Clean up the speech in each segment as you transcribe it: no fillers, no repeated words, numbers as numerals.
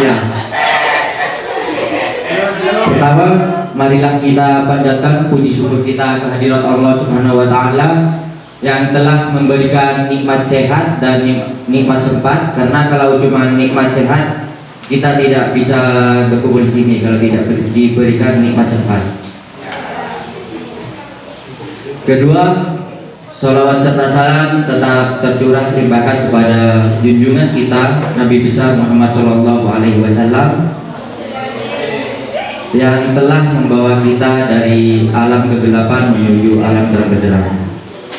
Ya. Pertama, marilah kita panjatkan puji syukur kita kehadirat Allah Subhanahu wa taala yang telah memberikan nikmat sehat dan nikmat sempat, karena kalau cuma nikmat sehat kita tidak bisa berkumpul di sini kalau tidak diberikan nikmat sempat. Kedua, sholawat serta salam tetap tercurah limpahkan kepada junjungan kita Nabi besar Muhammad Shallallahu Alaihi Wasallam yang telah membawa kita dari alam kegelapan menuju alam terang benderang.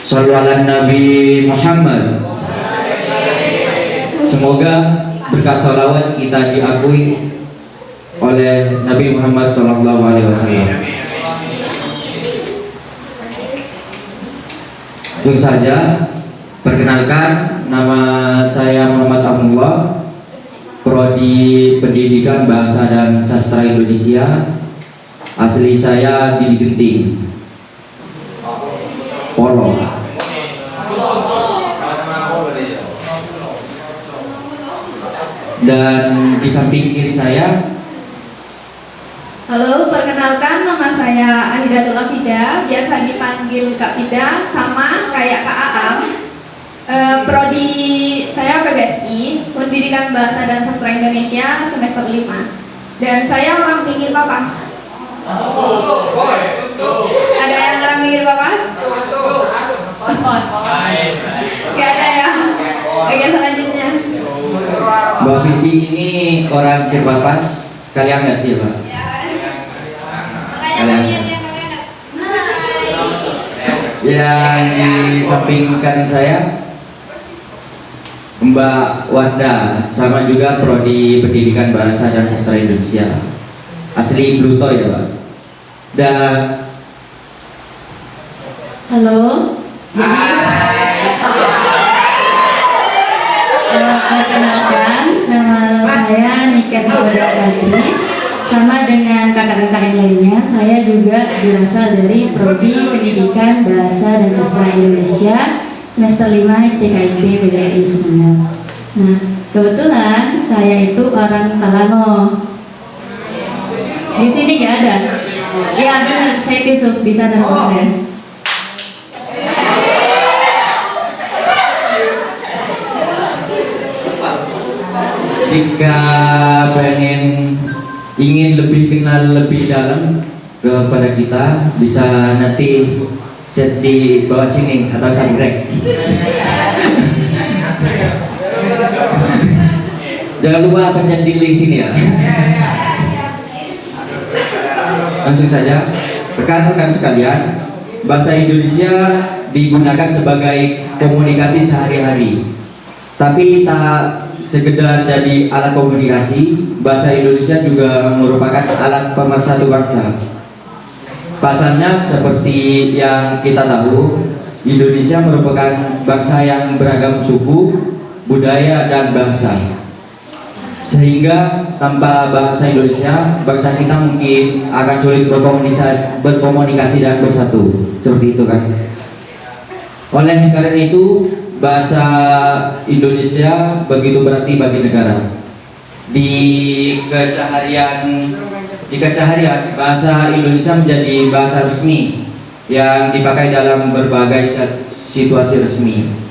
Shallu ala Nabi Muhammad. Semoga berkat sholawat kita diakui oleh Nabi Muhammad Shallallahu Alaihi Wasallam. Langsung saja, perkenalkan, nama saya Muhammad Amullah, Prodi Pendidikan Bahasa dan Sastra Indonesia. Asli saya Gili Genting, Polo. Dan di samping kiri saya, halo, perkenalkan, nama saya Ahidatul Afida, biasa dipanggil Kak Fida, sama kayak Kak Aam. Prodi saya PBSI, Pendidikan Bahasa dan Sastra Indonesia, semester 5. Dan saya orang pinggir Papas. Ada yang orang pinggir Papas? Gak ada ya? Oke, selanjutnya. Mbak Vivi ini orang Kirpapas, kalian ngerti ya Pak? Yang di samping kanan saya Mbak Wanda, sama juga Prodi Pendidikan Bahasa dan Sastra Indonesia, asli Bluto ya Pak. Dan halo, perkenalkan, nama saya Niken Kodakadris. Sama dengan kakak-kakak yang lainnya, saya juga berasal dari Prodi Pendidikan Bahasa dan Sastra Indonesia semester 5 STKIP PDRI Sumeneb. Nah, kebetulan saya itu orang Talano. Di sini nggak ada? Ya benar, saya Yusuf, bisa dan boleh. jika ingin lebih kenal lebih dalam kepada kita, bisa nanti chat di bawah sini atau subscribe. Jangan lupa pencet di link sini ya. Langsung saja, rekan-rekan sekalian, bahasa Indonesia digunakan sebagai komunikasi sehari-hari. Tapi tak sekedar jadi alat komunikasi, bahasa Indonesia juga merupakan alat pemersatu bangsa. Pasalnya seperti yang kita tahu, Indonesia merupakan bangsa yang beragam suku, budaya, dan bangsa. Sehingga tanpa bahasa Indonesia, bangsa kita mungkin akan sulit berkomunikasi dan bersatu. Seperti itu kan. Oleh karena itu, bahasa Indonesia begitu berarti bagi negara. Di keseharian, bahasa Indonesia menjadi bahasa resmi yang dipakai dalam berbagai situasi resmi.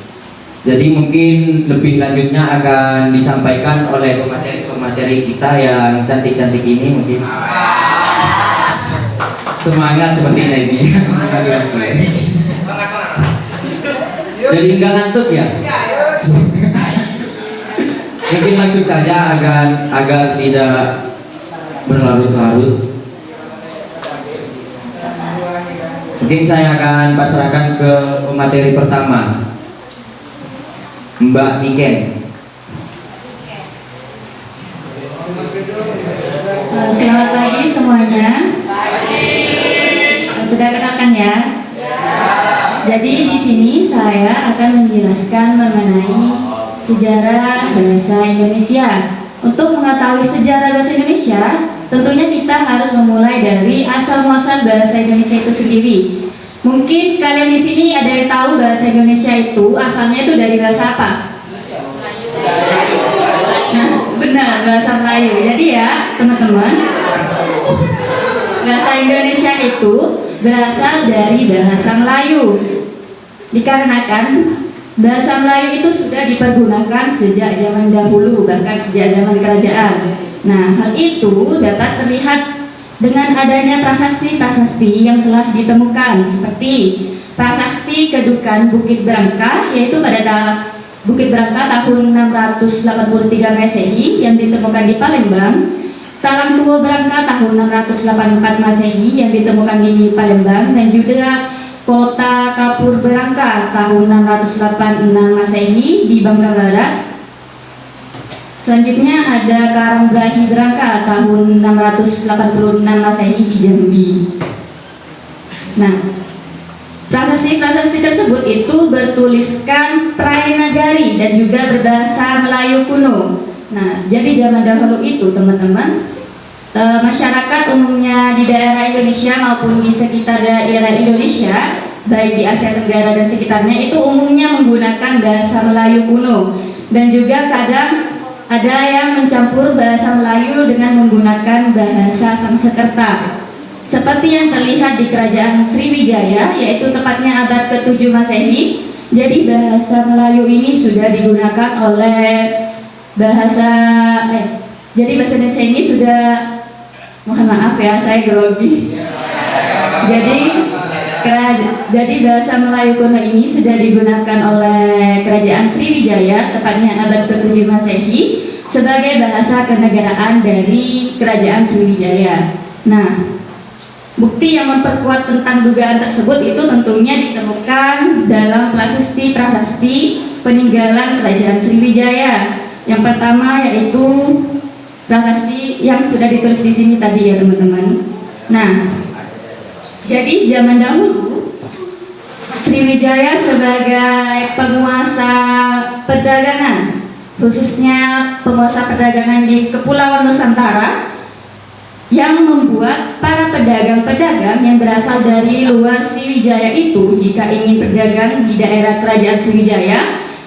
Jadi mungkin lebih lanjutnya akan disampaikan oleh pemateri kita yang cantik-cantik ini. Mungkin semangat sepertinya ini. Jadi enggak ngantuk ya? Mungkin langsung saja agar tidak berlarut-larut. Mungkin saya akan pasrahkan ke pemateri pertama, Mbak Niken. Selamat pagi semuanya. Sudah kenalkan ya? Jadi di sini saya akan menjelaskan mengenai sejarah bahasa Indonesia. Untuk mengetahui sejarah bahasa Indonesia, tentunya kita harus memulai dari asal muasal bahasa Indonesia itu sendiri. Mungkin kalian di sini ada yang tahu bahasa Indonesia itu asalnya itu dari bahasa apa? Nah, benar. bahasa Melayu. Jadi ya teman-teman, bahasa Indonesia itu berasal dari bahasa Melayu. Dikarenakan bahasa Melayu itu sudah dipergunakan sejak zaman dahulu, bahkan sejak zaman kerajaan. Nah, hal itu dapat terlihat dengan adanya prasasti-prasasti yang telah ditemukan, seperti prasasti kedukan Bukit Berangka, yaitu pada Bukit Berangka tahun 683 Masehi yang ditemukan di Palembang, Talang Tua Berangka tahun 684 Masehi yang ditemukan di Palembang, dan juga Kota Kapur Berangka tahun 686 Masehi di Bangka Barat. Selanjutnya ada Karangbrahi Berangka tahun 686 Masehi di Jambi. Nah, prasasti-prasasti tersebut itu bertuliskan Praenagari dan juga berbahasa Melayu kuno. Nah, jadi zaman dahulu itu teman-teman, masyarakat umumnya di daerah Indonesia maupun di sekitar daerah Indonesia, baik di Asia Tenggara dan sekitarnya, itu umumnya menggunakan bahasa Melayu kuno, dan juga kadang ada yang mencampur bahasa Melayu dengan menggunakan bahasa Sanskerta, seperti yang terlihat di Kerajaan Sriwijaya, yaitu tepatnya abad ke-7 Masehi. Jadi bahasa Melayu ini sudah digunakan oleh jadi bahasa Indonesia ini sudah, mohon maaf ya saya grogi. Jadi bahasa Melayu kuno ini sudah digunakan oleh Kerajaan Sriwijaya, tepatnya abad ke-7 Masehi, sebagai bahasa kenegaraan dari Kerajaan Sriwijaya. Nah, bukti yang memperkuat tentang dugaan tersebut itu tentunya ditemukan dalam prasasti-prasasti peninggalan Kerajaan Sriwijaya. Yang pertama yaitu prasasti yang sudah ditulis di sini tadi ya teman-teman. Nah, jadi zaman dahulu Sriwijaya sebagai penguasa perdagangan, khususnya penguasa perdagangan di Kepulauan Nusantara, yang membuat para pedagang-pedagang yang berasal dari luar Sriwijaya itu, jika ingin berdagang di daerah Kerajaan Sriwijaya,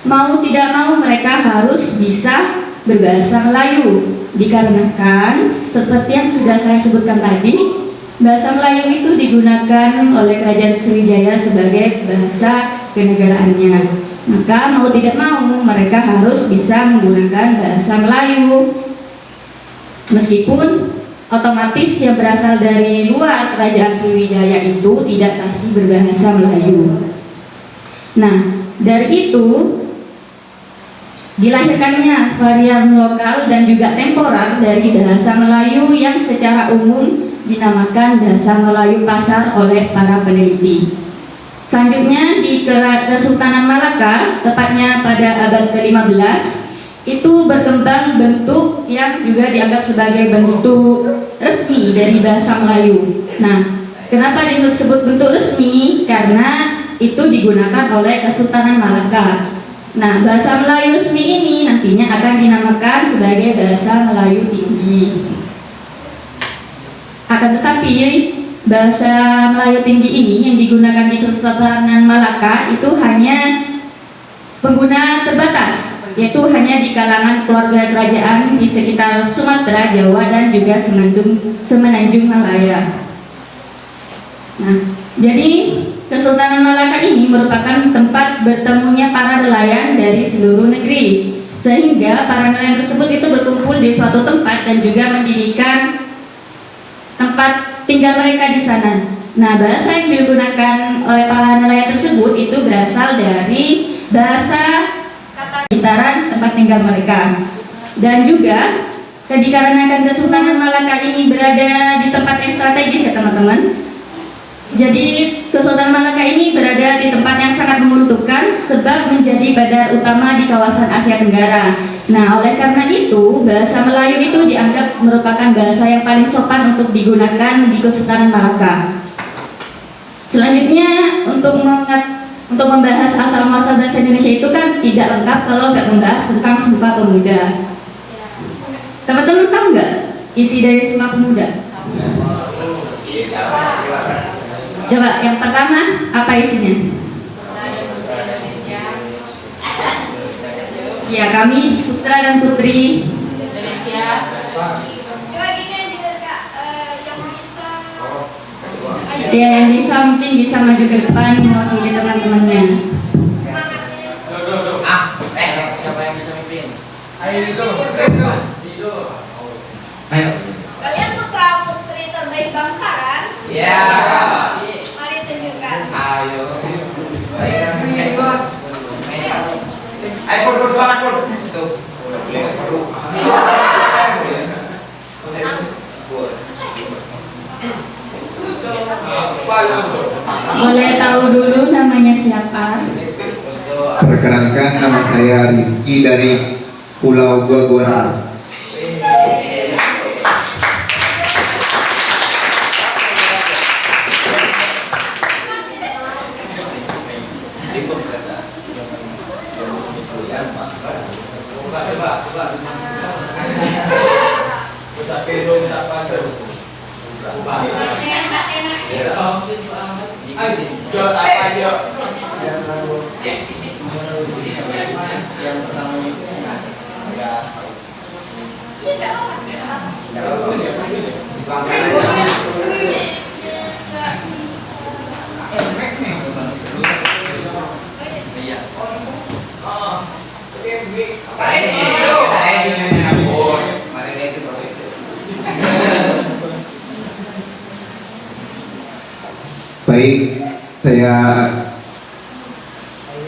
mau tidak mau mereka harus bisa berbahasa Melayu. Dikarenakan seperti yang sudah saya sebutkan tadi, bahasa Melayu itu digunakan oleh Kerajaan Sriwijaya sebagai bahasa kenegaraannya. Maka mau tidak mau mereka harus bisa menggunakan bahasa Melayu. Meskipun otomatis yang berasal dari luar Kerajaan Sriwijaya itu tidak pasti berbahasa Melayu. Nah, dari itu dilahirkannya varian lokal dan juga temporal dari bahasa Melayu yang secara umum dinamakan bahasa Melayu pasar oleh para peneliti. Selanjutnya di Kesultanan Malaka, tepatnya pada abad ke-15, itu berkembang bentuk yang juga dianggap sebagai bentuk resmi dari bahasa Melayu. Nah, kenapa disebut bentuk resmi? Karena itu digunakan oleh Kesultanan Malaka. Nah, bahasa Melayu resmi ini nantinya akan dinamakan sebagai bahasa Melayu tinggi. Akan tetapi bahasa Melayu tinggi ini yang digunakan di Kesultanan Malaka itu hanya pengguna terbatas, yaitu hanya di kalangan keluarga kerajaan di sekitar Sumatera, Jawa, dan juga Semenanjung Malaya. Nah, jadi Kesultanan Malaka ini merupakan tempat bertemunya para nelayan dari seluruh negeri, sehingga para nelayan tersebut itu berkumpul di suatu tempat dan juga mendirikan tempat tinggal mereka di sana. Nah, bahasa yang digunakan oleh para nelayan tersebut itu berasal dari bahasa sekitaran tempat tinggal mereka. Dan juga dikarenakan Kesultanan Malaka ini berada di tempat yang strategis ya teman-teman, jadi Kesultanan Malaka ini berada di tempat yang sangat menguntungkan sebab menjadi badar utama di kawasan Asia Tenggara. Nah, oleh karena itu bahasa Melayu itu dianggap merupakan bahasa yang paling sopan untuk digunakan di Kesultanan Malaka. Selanjutnya untuk membahas asal muasal bahasa Indonesia itu kan tidak lengkap kalau nggak membahas tentang Sumpah Pemuda. Teman-teman tahu nggak isi dari Sumpah Pemuda? Coba yang pertama apa isinya? Ya, kami putra dan putri Indonesia. Coba gini aja Kak, yang bisa Ya, yang bisa mungkin bisa maju ke depan mewakili teman-temannya. Siapa yang bisa mimpin? Ayo. Ayo. Kalian putra putri terbaik bangsa kan? Ya. Mari tunjukkan. Ayo. Bos. Ayo pur semangat pur. Tuh. Boleh tahu dulu namanya siapa? Perkenalkan, nama saya Rizky dari Pulau Guaguaras. Baik, saya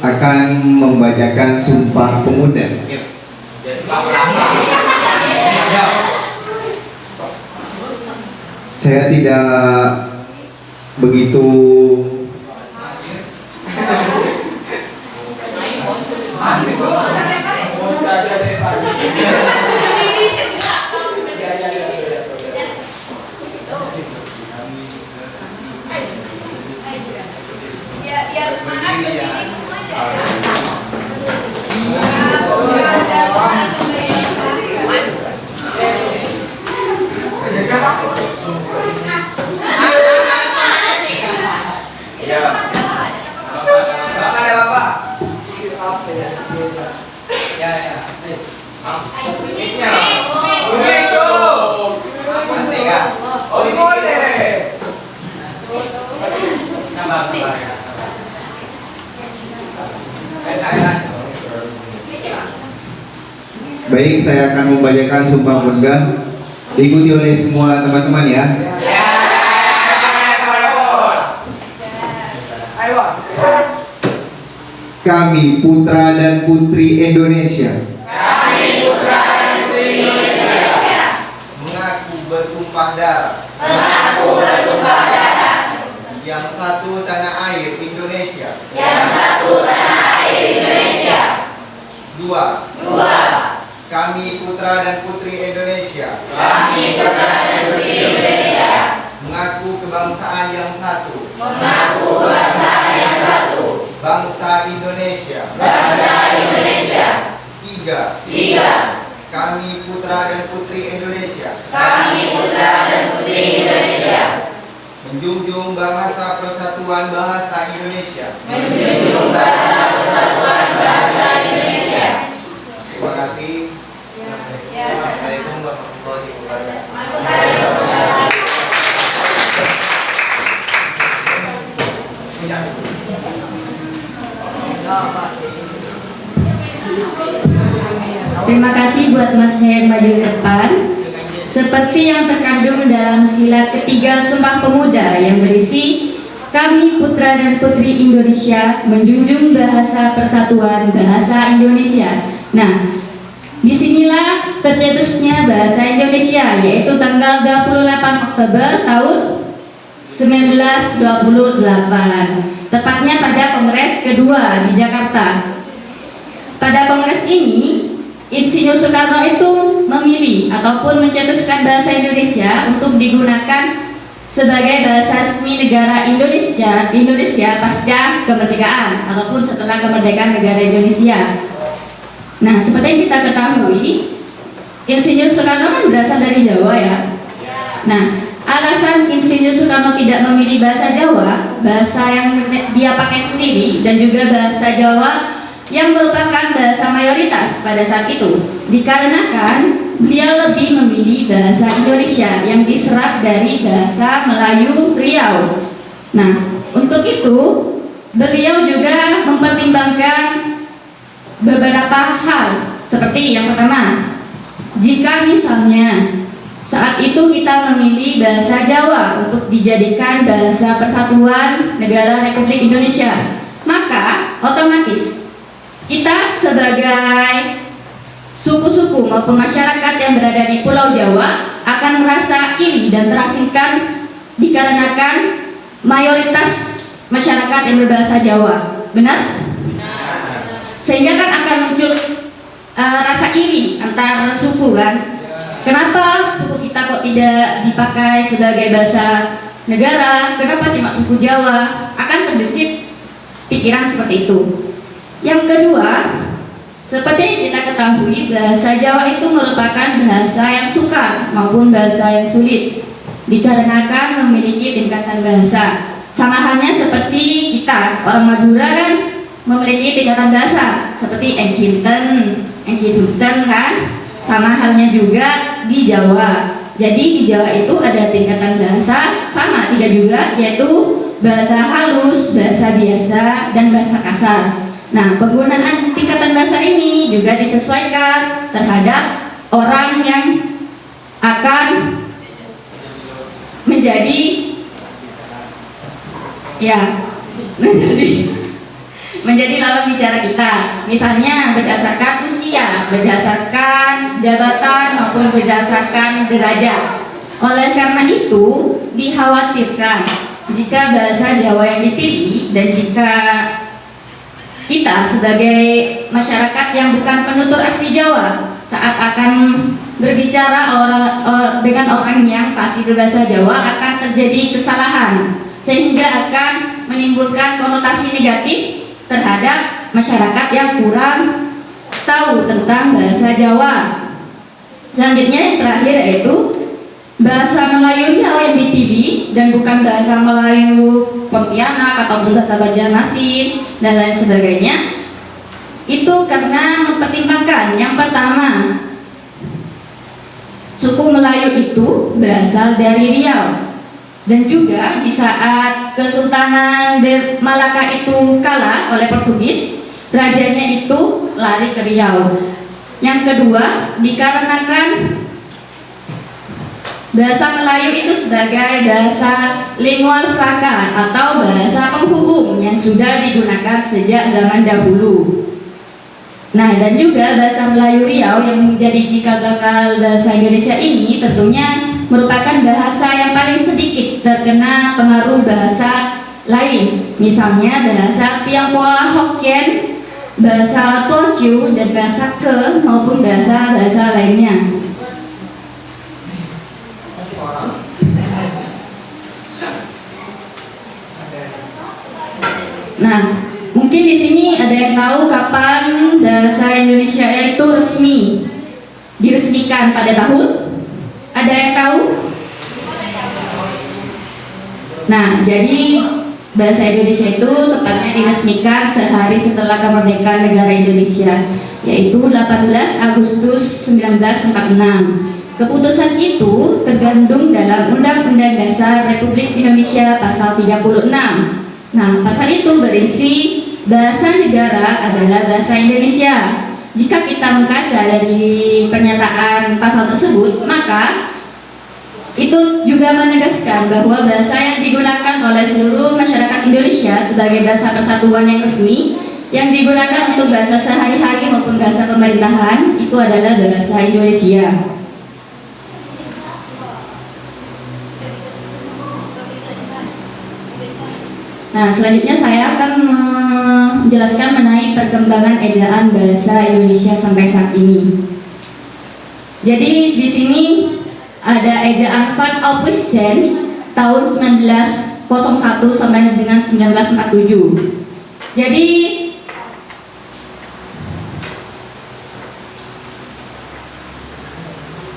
akan membacakan Sumpah Pemuda. Saya tidak begitu Biar semangat berdiri semua aja. Putra dan putri terbaik bangsa. Baik, saya akan membacakan Sumpah Pemuda. Diikuti oleh semua teman-teman ya. Kami putra dan putri Indonesia. Mengaku bertumpah darah. Yang satu tanah air Indonesia. Dua. Kami putra dan putri Indonesia. Mengaku kebangsaan yang satu. Bangsa Indonesia. Tiga. Kami putra dan putri Indonesia. Menjunjung bahasa persatuan bahasa Indonesia. Terima kasih. Assalamualaikum warahmatullahi wabarakatuh. Terima kasih buat masnya yang maju ke depan. Seperti yang terkandung dalam sila ketiga Sumpah Pemuda yang berisi kami putra dan putri Indonesia menjunjung bahasa persatuan bahasa Indonesia. Nah, disinilah tercetusnya bahasa Indonesia, yaitu tanggal 28 Oktober tahun 1928, tepatnya pada Kongres kedua di Jakarta. Pada kongres ini, Insinyur Soekarno itu memilih ataupun mencetuskan bahasa Indonesia untuk digunakan sebagai bahasa resmi negara Indonesia pasca kemerdekaan ataupun setelah kemerdekaan negara Indonesia. Nah, seperti yang kita ketahui, Insinyur Soekarno kan berasal dari Jawa ya. Nah, alasan Insinyur Soekarno tidak memilih bahasa Jawa, bahasa yang dia pakai sendiri, dan juga bahasa Jawa yang merupakan bahasa mayoritas pada saat itu, dikarenakan beliau lebih memilih bahasa Indonesia yang diserap dari bahasa Melayu Riau. Nah, untuk itu beliau juga mempertimbangkan beberapa hal, seperti yang pertama, jika misalnya saat itu kita memilih bahasa Jawa untuk dijadikan bahasa persatuan negara Republik Indonesia, maka otomatis kita sebagai suku-suku maupun masyarakat yang berada di Pulau Jawa akan merasa iri dan terasingkan dikarenakan mayoritas masyarakat yang berbahasa Jawa. Benar? Sehingga kan akan muncul rasa iri antar suku kan. Kenapa suku kita kok tidak dipakai sebagai bahasa negara? Kenapa cuma suku Jawa? Akan terbesit pikiran seperti itu. Yang kedua, seperti yang kita ketahui, bahasa Jawa itu merupakan bahasa yang sukar maupun bahasa yang sulit dikarenakan memiliki tingkatan bahasa. Sama halnya seperti kita, orang Madura kan memiliki tingkatan bahasa seperti Engkinten kan. Sama halnya juga di Jawa. Jadi di Jawa itu ada tingkatan bahasa sama tidak juga, yaitu bahasa halus, bahasa biasa, dan bahasa kasar. Nah, penggunaan tingkatan bahasa ini juga disesuaikan terhadap orang yang akan menjadi menjadi lawan bicara kita, misalnya berdasarkan usia, berdasarkan jabatan maupun berdasarkan derajat. Oleh karena itu dikhawatirkan jika bahasa Jawa yang dipilih dan jika kita sebagai masyarakat yang bukan penutur asli Jawa saat akan berbicara dengan orang yang fasih berbahasa Jawa akan terjadi kesalahan sehingga akan menimbulkan konotasi negatif terhadap masyarakat yang kurang tahu tentang bahasa Jawa. Selanjutnya yang terakhir yaitu bahasa Melayu Riau yang dipilih dan bukan bahasa Melayu Pontianak atau bahasa Banjarmasin dan lain sebagainya. Itu karena mempertimbangkan yang pertama, suku Melayu itu berasal dari Riau. Dan juga di saat Kesultanan Malaka itu kalah oleh Portugis, rajanya itu lari ke Riau. Yang kedua, dikarenakan bahasa Melayu itu sebagai bahasa lingual franca atau bahasa penghubung yang sudah digunakan sejak zaman dahulu. Nah, dan juga bahasa Melayu Riau yang menjadi cikal bakal bahasa Indonesia ini tentunya merupakan bahasa yang paling sedikit terkena pengaruh bahasa lain, misalnya bahasa Tionghoa Hokkien, bahasa Teochew, dan bahasa Ke maupun bahasa-bahasa lainnya. Nah, mungkin di sini ada yang tahu kapan bahasa Indonesia itu diresmikan pada tahun? Ada yang tahu? Nah, jadi bahasa Indonesia itu tepatnya diresmikan sehari setelah kemerdekaan negara Indonesia, yaitu 18 Agustus 1946. Keputusan itu tergandung dalam Undang-Undang Dasar Republik Indonesia pasal 36. Nah, pasal itu berisi bahasa negara adalah bahasa Indonesia. Jika kita mengkaca dari pernyataan pasal tersebut, maka itu juga menegaskan bahwa bahasa yang digunakan oleh seluruh masyarakat Indonesia sebagai bahasa persatuan yang resmi, yang digunakan untuk bahasa sehari-hari maupun bahasa pemerintahan, itu adalah bahasa Indonesia. Nah, selanjutnya saya akan menjelaskan mengenai perkembangan ejaan bahasa Indonesia sampai saat ini. Jadi di sini ada ejaan Van Ophuijsen tahun 1901 sampai dengan 1947. Jadi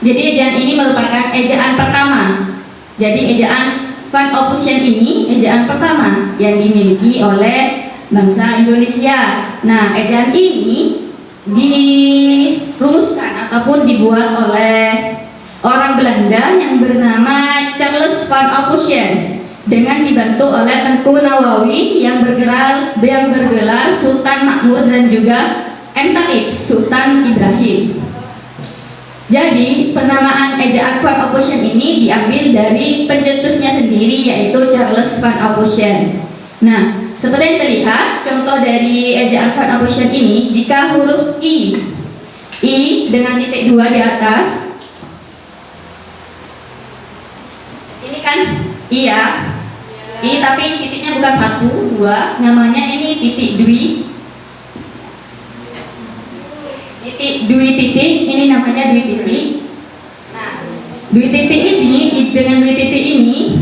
ejaan ini merupakan ejaan pertama. Jadi ejaan Van Ophuijsen ini ejaan pertama yang dimiliki oleh bangsa Indonesia. Nah, ejaan ini dirumuskan ataupun dibuat oleh orang Belanda yang bernama Charles van Ophusen dengan dibantu oleh Tengku Nawawi yang bergelar Sultan Makmur dan juga Taib Sultan Ibrahim. Jadi penamaan ejaan Van Ophusen ini diambil dari pencetusnya sendiri yaitu Charles van Ophusen. Nah, seperti yang terlihat contoh dari ejaan Van Ophusen ini, jika huruf I dengan titik 2 di atas, ini kan iya, I tapi titiknya bukan 1, 2, namanya ini titik dwi. Dwi titik, ini namanya dwi titik. Nah, dwi titik ini dengan dwi titik ini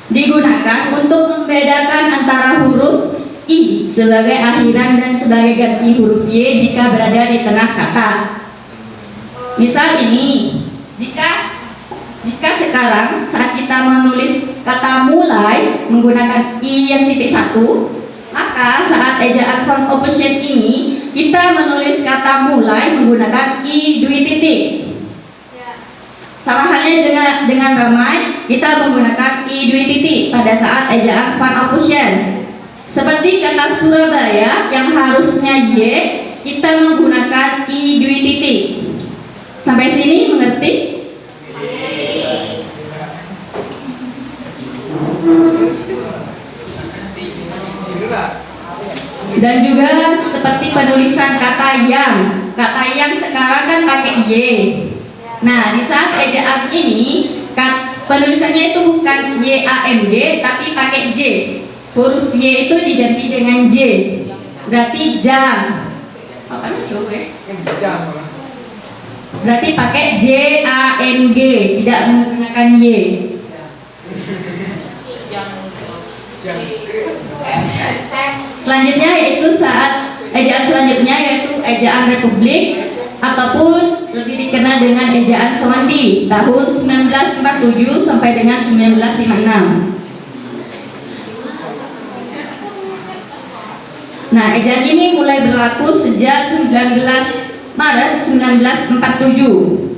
digunakan untuk membedakan antara huruf I sebagai akhiran dan sebagai ganti huruf Y jika berada di tengah kata. Misal ini, jika sekarang saat kita menulis kata mulai menggunakan I yang titik 1, maka saat ejaan Van Ophusen ini kita menulis kata mulai menggunakan I dwi titik. Sama halnya dengan ramai, kita menggunakan I dwi titik pada saat ejaan Van Ophusen. Seperti kata Surabaya yang harusnya Y, kita menggunakan I dwi titik. Sampai sini mengerti? Dan juga seperti penulisan kata yang sekarang kan pakai Y. Nah, di saat ejaan ini penulisannya itu bukan YANG tapi pakai J. Huruf Y itu diganti dengan J. Berarti jang. Apa nih coba? Berarti pakai JANG, tidak menggunakan Y. Selanjutnya yaitu ejaan selanjutnya yaitu ejaan Republik ataupun lebih dikenal dengan ejaan Sewandi tahun 1947 sampai dengan 1956. Nah, ejaan ini mulai berlaku sejak 19 Maret 1947.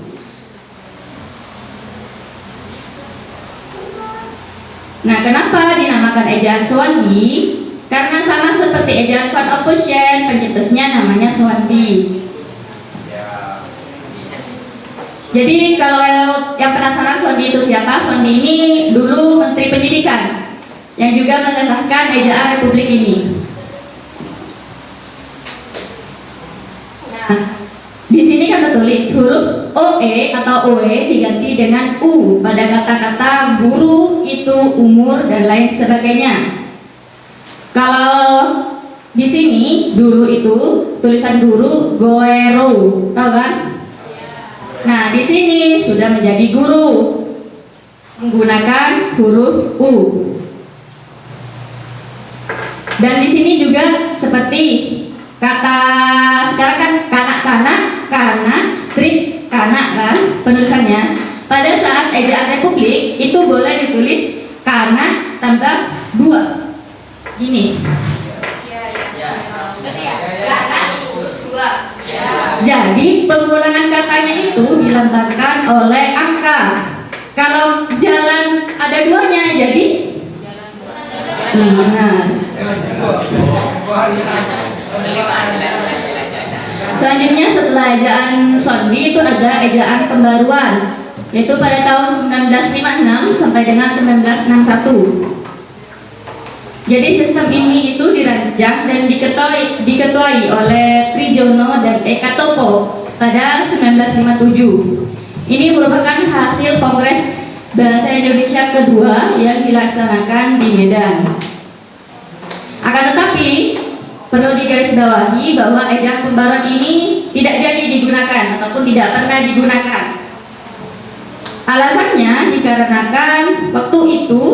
Nah, kenapa dinamakan ejaan Sewandi? Karena sama seperti ejaan Van Ophusen, pencetusnya namanya Sewandi. Jadi kalau yang penasaran Sewandi itu siapa? Sewandi ini dulu Menteri Pendidikan yang juga mengesahkan ejaan Republik ini. Nah, di sini kan tertulis huruf OE atau OE diganti dengan U pada kata-kata guru, itu, umur, dan lain sebagainya. Kalau di sini dulu itu tulisan guru goero, tahu kan? Nah, di sini sudah menjadi guru menggunakan huruf U. Dan di sini juga seperti kata sekarang kan kanak, strip kanak kan penulisannya. Pada saat ejaan Republik itu boleh ditulis kanak tambah 2. Gini. Jadi pengulangan katanya itu dilambangkan oleh angka. Kalau jalan ada 2-nya jadi benar. Selanjutnya setelah ejaan Sewandi itu ada ejaan pembaruan, yaitu pada tahun 1956 sampai dengan 1961. Jadi sistem ini itu dirancang dan diketuai oleh Prijono dan Eka Topo pada 1957. Ini merupakan hasil Kongres Bahasa Indonesia kedua yang dilaksanakan di Medan. Akan tetapi perlu digarisbawahi bahwa ejaan pembaruan ini tidak jadi digunakan ataupun tidak pernah digunakan. Alasannya dikarenakan waktu itu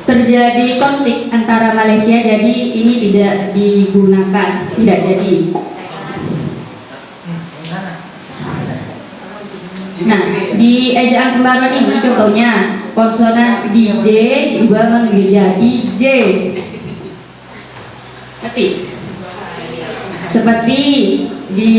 terjadi konflik antara Malaysia, jadi ini tidak digunakan, tidak jadi. Nah, di ejaan pembaruan ini contohnya konsonan DJ diubah menjadi J. Seperti di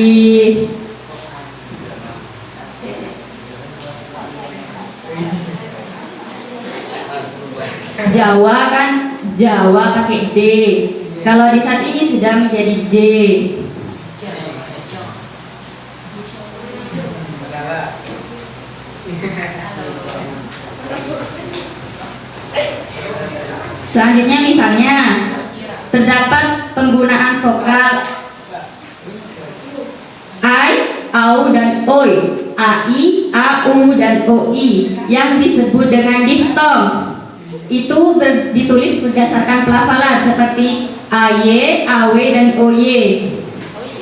Jawa kan, Jawa pakai D. Kalau di saat ini sudah menjadi J. Selanjutnya misalnya terdapat penggunaan vokal I, AU dan OI, AI, AU dan OI yang disebut dengan diftong. Itu ditulis berdasarkan pelafalan seperti AY, AW dan OY.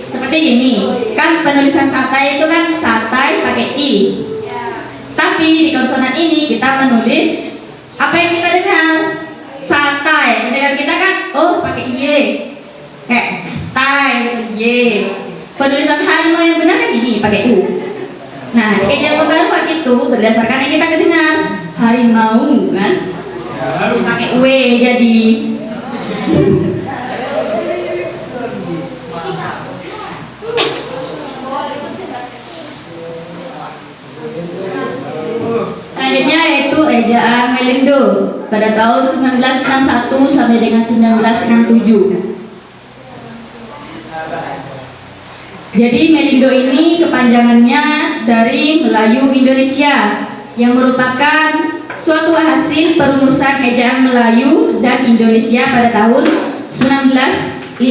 Seperti ini, kan penulisan satai itu kan satai pakai I. Tapi di konsonan ini kita menulis apa yang kita dengar. Satai, mendengar kita kan, oh pakai Y, kayak satai gitu Y. Penulisan harimau yang benar kan gini, pakai U. Nah, di ejaan pembaruan itu berdasarkan yang kita dengar, harimau kan, pakai W jadi. Selanjutnya yaitu ejaan Melindo pada tahun 1961 sampai dengan 1967. Jadi Melindo ini kepanjangannya dari Melayu Indonesia yang merupakan suatu hasil perumusan ejaan Melayu dan Indonesia pada tahun 1959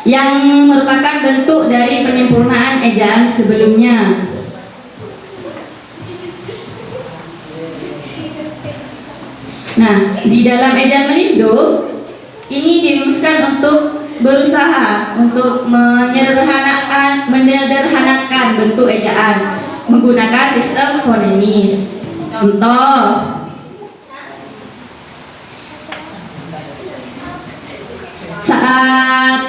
yang merupakan bentuk dari penyempurnaan ejaan sebelumnya. Nah, di dalam ejaan Melindo ini dirumuskan untuk berusaha untuk menyederhanakan bentuk ejaan menggunakan sistem fonemis. Contoh, saat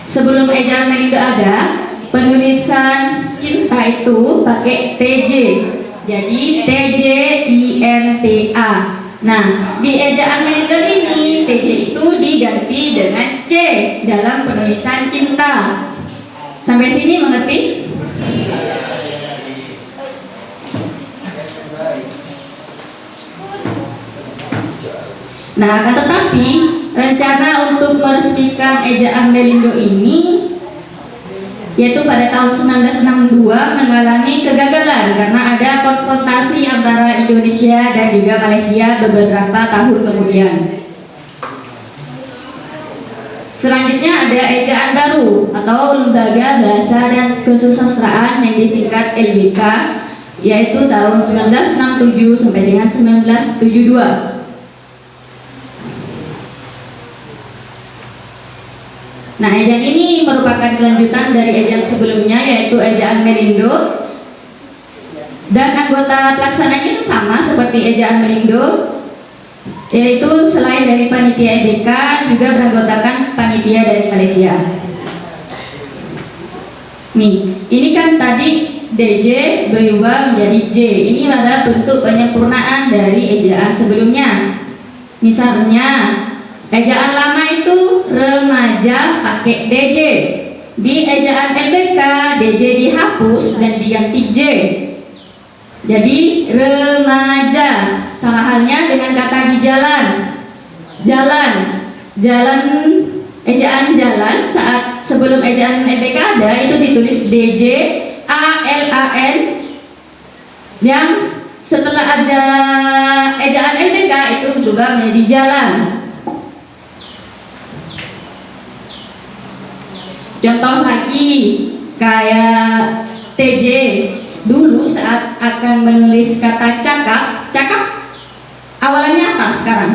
sebelum ejaan Melindo ada, penulisan cinta itu pakai TJ. Jadi TJINTA. Nah, di ejaan Melindo ini TJ itu diganti dengan C dalam penulisan cinta. Sampai sini mengerti? Nah, akan tetapi rencana untuk meresmikan ejaan Melindo ini yaitu pada tahun 1962 mengalami kegagalan karena ada konfrontasi antara Indonesia dan juga Malaysia beberapa tahun kemudian. Selanjutnya ada ejaan baru atau Lembaga Bahasa dan Kesusastraan yang disingkat LBK, yaitu tahun 1967 sampai dengan 1972. Nah, ejaan ini merupakan kelanjutan dari ejaan sebelumnya yaitu ejaan Melindo, dan anggota pelaksananya itu sama seperti ejaan Melindo, yaitu selain dari panitia EBK juga beranggotakan panitia dari Malaysia. Nih, ini kan tadi DJ berubah menjadi J. Ini adalah bentuk penyempurnaan dari ejaan sebelumnya. Misalnya ejaan lama itu remaja pakai DJ. Di ejaan LBK DJ dihapus dan diganti J. Jadi remaja. Sama halnya dengan kata di jalan. Jalan. Jalan, ejaan jalan saat sebelum ejaan LBK ada itu ditulis DJ ALAN, yang setelah ada ejaan LBK itu berubah menjadi jalan. Contoh lagi kayak TJ, dulu saat akan menulis kata cakap, cakap awalannya apa sekarang?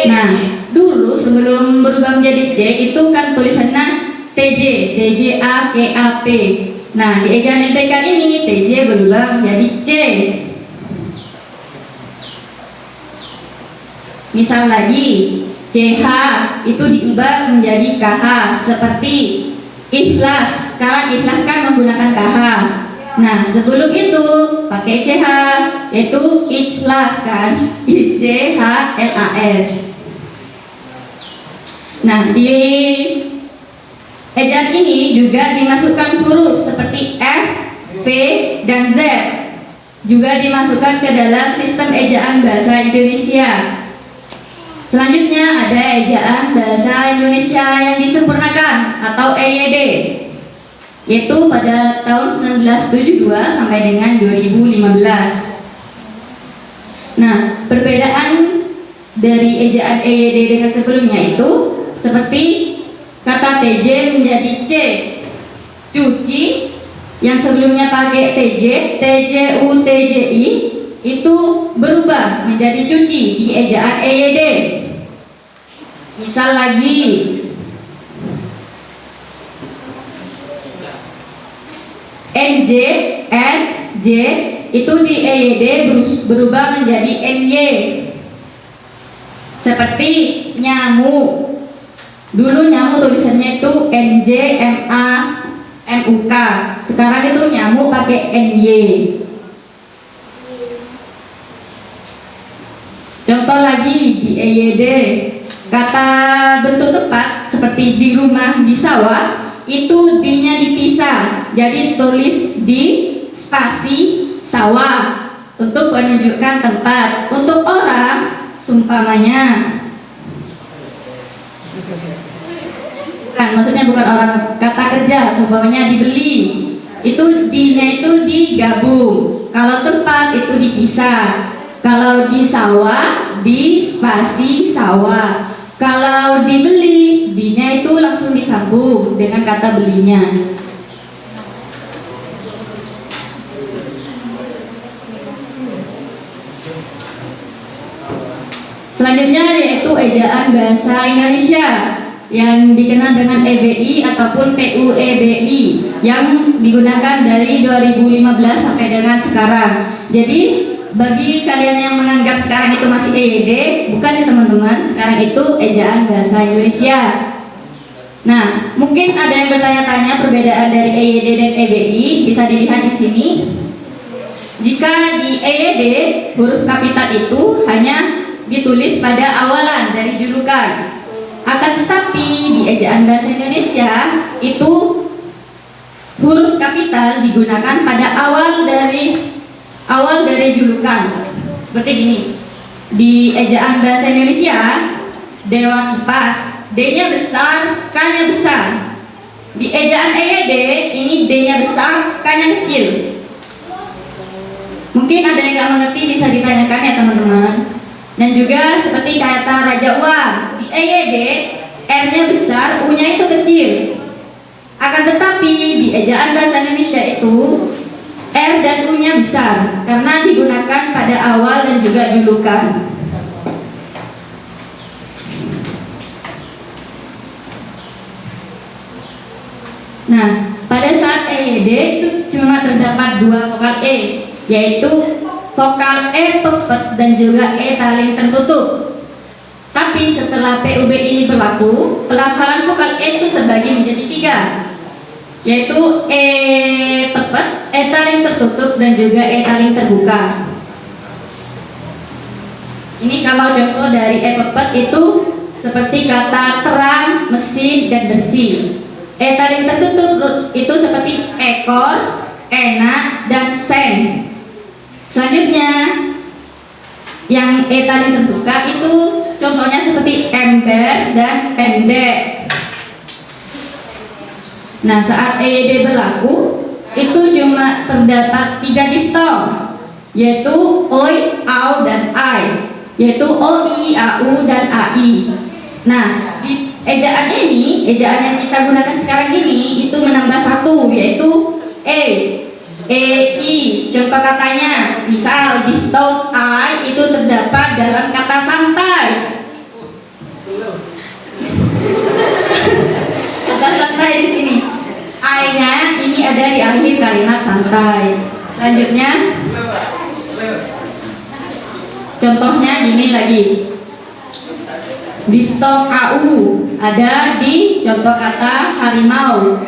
Nah, dulu sebelum berubah menjadi J itu kan tulisannya TJ, TJAKAP. Nah, di ejaan LBK ini TJ berubah menjadi C. Misal lagi CH itu diubah menjadi KH seperti ikhlas. Sekarang ikhlas kan menggunakan KH. Nah, sebelum itu pakai CH yaitu ikhlas kan, ICHLAS. Nah, di ejaan ini juga dimasukkan huruf seperti F, V, dan Z. Juga dimasukkan ke dalam sistem ejaan bahasa Indonesia. Selanjutnya ada ejaan bahasa Indonesia yang disempurnakan atau EYD, yaitu pada tahun 1972 sampai dengan 2015. Nah, perbedaan dari ejaan EYD dengan sebelumnya itu seperti kata TJ menjadi C, cuci, yang sebelumnya pakai TJ, TJU, TJI itu berubah menjadi cuci di ejaan EYD. Misal lagi, NJ, NJ itu di EYD berubah menjadi NY. Seperti nyamuk. Dulu nyamuk tulisannya itu NJ, MA, MUK. Sekarang itu nyamuk pakai NY. Contoh lagi di EYD, kata bentuk tepat seperti di rumah, di sawah, itu D-nya dipisah. Jadi tulis di spasi sawah untuk menunjukkan tempat. Untuk orang, sumpamanya maksudnya bukan orang, kata kerja, sumpamanya dibeli, itu D-nya itu digabung. Kalau tempat itu dipisah. Kalau di sawah, di spasi sawah. Kalau dibeli, D-nya itu langsung disambung dengan kata belinya. Selanjutnya yaitu ejaan bahasa Indonesia yang dikenal dengan EBI ataupun PUEBI yang digunakan dari 2015 sampai dengan sekarang. Jadi bagi kalian yang menganggap sekarang itu masih EYD, bukan ya teman-teman, sekarang itu ejaan bahasa Indonesia. Nah, mungkin ada yang bertanya-tanya perbedaan dari EYD dan EBI, bisa dilihat di sini. Jika di EYD huruf kapital itu hanya ditulis pada awalan dari julukan. Akan tetapi di ejaan bahasa Indonesia itu huruf kapital digunakan pada awal dari julukan. Seperti gini. Di ejaan bahasa Indonesia, Dewa Kipas, D-nya besar, K-nya besar. Di ejaan EYD ini D-nya besar, K-nya kecil. Mungkin ada yang nggak mengerti, bisa ditanyakan ya teman-teman. Dan juga seperti kata Raja Uang, di EYD R-nya besar, U-nya itu kecil. Akan tetapi di ejaan bahasa Indonesia itu R dan U-nya besar karena digunakan pada awal dan juga julukan. Nah, pada saat EYD itu cuma terdapat dua vokal E, yaitu vokal E tepet dan juga E taling tertutup. Tapi setelah PUB ini berlaku, pelafalan vokal E itu terbagi menjadi tiga, yaitu E tepet, E taling tertutup, dan juga E taling terbuka. Ini kalau contoh dari E tepet itu seperti kata terang, mesin, dan bersih. E taling tertutup itu seperti ekor, enak, dan sen. Selanjutnya yang E taling terbuka itu contohnya seperti ember dan pendek. Nah, saat EYD berlaku itu cuma terdapat tiga diftong, yaitu oi, au, dan ai, yaitu oi, au, dan ai. Nah, di ejaan ini, ejaan yang kita gunakan sekarang ini itu menambah satu, yaitu EI. Contoh katanya, misal diftong I itu terdapat dalam kata santai. Kata santai di sini. I-nya ini ada di akhir kalimat santai. Selanjutnya, contohnya gini lagi. Diftong AU ada di contoh kata harimau.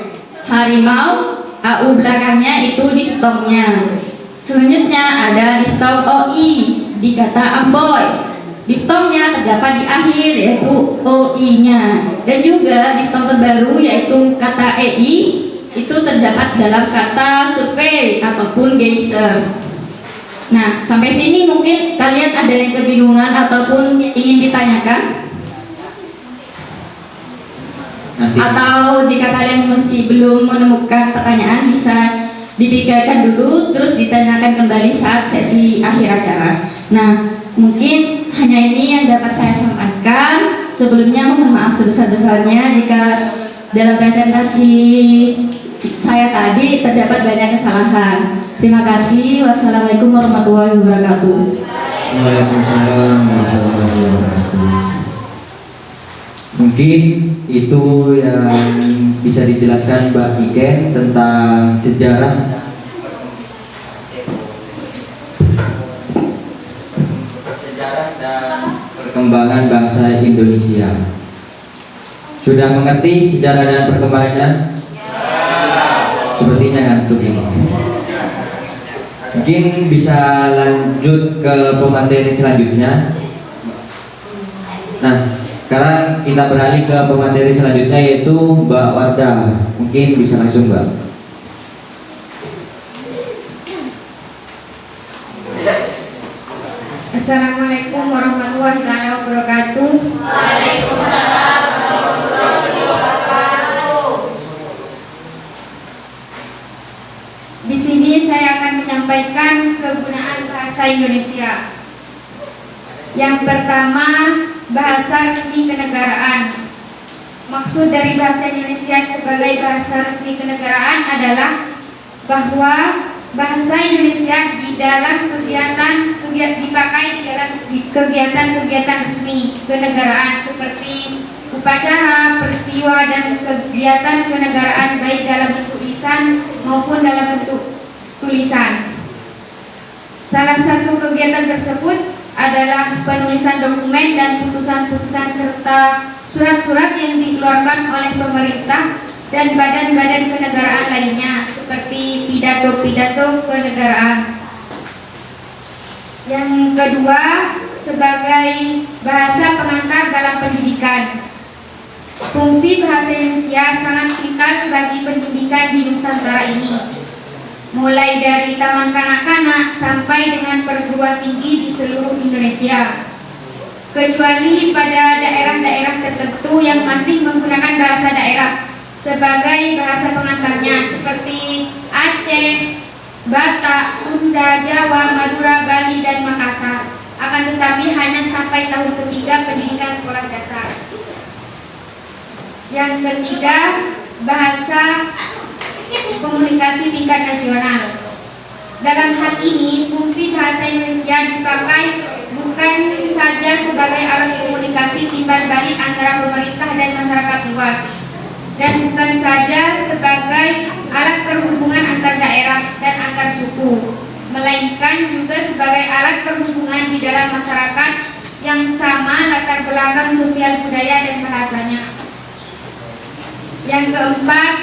Harimau, AU belakangnya itu diftongnya. Selanjutnya ada diftong OI di kata amboy. Diftongnya terdapat di akhir yaitu OI-nya, dan juga diftong terbaru yaitu kata EI itu terdapat dalam kata survei ataupun geyser. Nah, sampai sini mungkin kalian ada yang kebingungan ataupun ingin ditanyakan? Nanti Atau jika kalian masih belum menemukan pertanyaan, bisa dipikirkan dulu terus ditanyakan kembali saat sesi akhir acara. Nah, mungkin hanya ini yang dapat saya sampaikan. Sebelumnya mohon maaf sebesar-besarnya jika dalam presentasi saya tadi terdapat banyak kesalahan. Terima kasih. Wassalamualaikum warahmatullahi wabarakatuh. Waalaikumsalam warahmatullahi wabarakatuh. Mungkin itu yang bisa dijelaskan Mbak Iken tentang sejarah dan perkembangan bangsa Indonesia. Sudah mengerti sejarah dan perkembangannya? Sepertinya ngantuk ini. Mungkin bisa lanjut ke pemateri selanjutnya. Nah, sekarang kita beralih ke pemateri selanjutnya yaitu Mbak Wardah. Mungkin bisa langsung Mbak. Assalamualaikum warahmatullahi wabarakatuh. Di sini saya akan menyampaikan kegunaan bahasa Indonesia. Yang pertama, bahasa resmi kenegaraan. Maksud dari bahasa Indonesia sebagai bahasa resmi kenegaraan adalah bahwa bahasa Indonesia di dalam dipakai di dalam kegiatan-kegiatan resmi kenegaraan seperti upacara, peristiwa, dan kegiatan kenegaraan baik dalam bentuk lisan maupun dalam bentuk tulisan. Salah satu kegiatan tersebut adalah penulisan dokumen dan putusan-putusan serta surat-surat yang dikeluarkan oleh pemerintah dan badan-badan kenegaraan lainnya seperti pidato-pidato kenegaraan. Yang kedua, sebagai bahasa pengantar dalam pendidikan. Fungsi bahasa Indonesia sangat vital bagi pendidikan di Nusantara ini, mulai dari taman kanak-kanak sampai dengan perguruan tinggi di seluruh Indonesia. Kecuali pada daerah-daerah tertentu yang masih menggunakan bahasa daerah sebagai bahasa pengantarnya seperti Aceh, Batak, Sunda, Jawa, Madura, Bali, dan Makassar. Akan tetapi hanya sampai tahun ketiga pendidikan sekolah dasar. Yang ketiga, bahasa komunikasi tingkat nasional. Dalam hal ini, fungsi bahasa Indonesia dipakai bukan saja sebagai alat komunikasi timbal balik antara pemerintah dan masyarakat luas, dan bukan saja sebagai alat perhubungan antar daerah dan antar suku, melainkan juga sebagai alat perhubungan di dalam masyarakat yang sama latar belakang sosial budaya dan bahasanya. Yang keempat,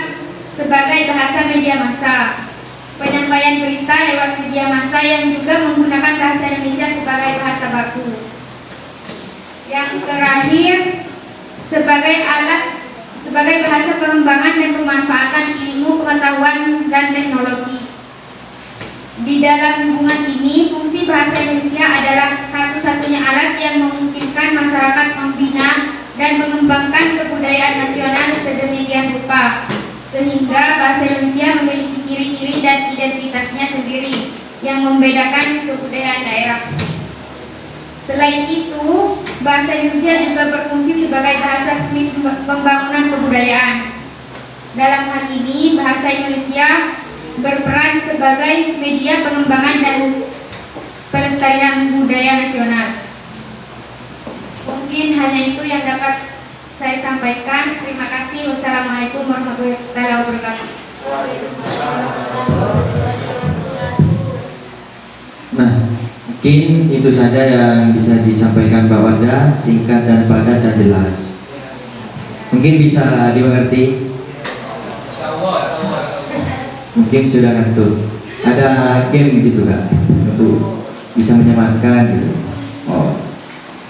sebagai bahasa media massa, penyampaian berita lewat media massa yang juga menggunakan bahasa Indonesia sebagai bahasa baku. Yang terakhir, sebagai bahasa pengembangan dan pemanfaatan ilmu pengetahuan dan teknologi. Di dalam hubungan ini, fungsi bahasa Indonesia adalah satu-satunya alat yang memungkinkan masyarakat membina dan mengembangkan kebudayaan nasional sedemikian rupa, sehingga bahasa Indonesia memiliki ciri-ciri dan identitasnya sendiri yang membedakan kebudayaan daerah. Selain itu, bahasa Indonesia juga berfungsi sebagai bahasa resmi pembangunan kebudayaan. Dalam hal ini, bahasa Indonesia berperan sebagai media pengembangan dan pelestarian budaya nasional. Mungkin hanya itu yang dapat saya sampaikan. Terima kasih. Wassalamualaikum warahmatullahi wabarakatuh. Nah, mungkin itu saja yang bisa disampaikan Mbak Wanda, singkat dan padat dan jelas. Mungkin bisa dimengerti. Mungkin sudah ngantuk. Ada game gitu Kak, untuk bisa menyematkan gitu. Oh,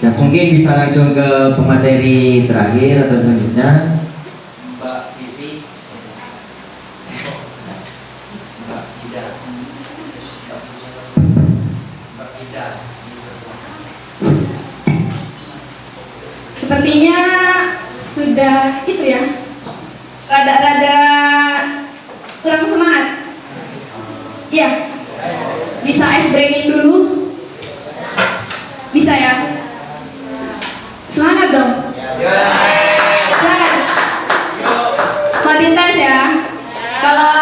Mungkin bisa langsung ke pemateri terakhir atau selanjutnya. Mbak Vivi. Mbak Ida. Mbak Ida. Sepertinya sudah itu ya, rada-rada kurang semangat. Iya, bisa ice breaking dulu? Bisa ya? Semangat dong. Semangat. Mau dites ya. Kalau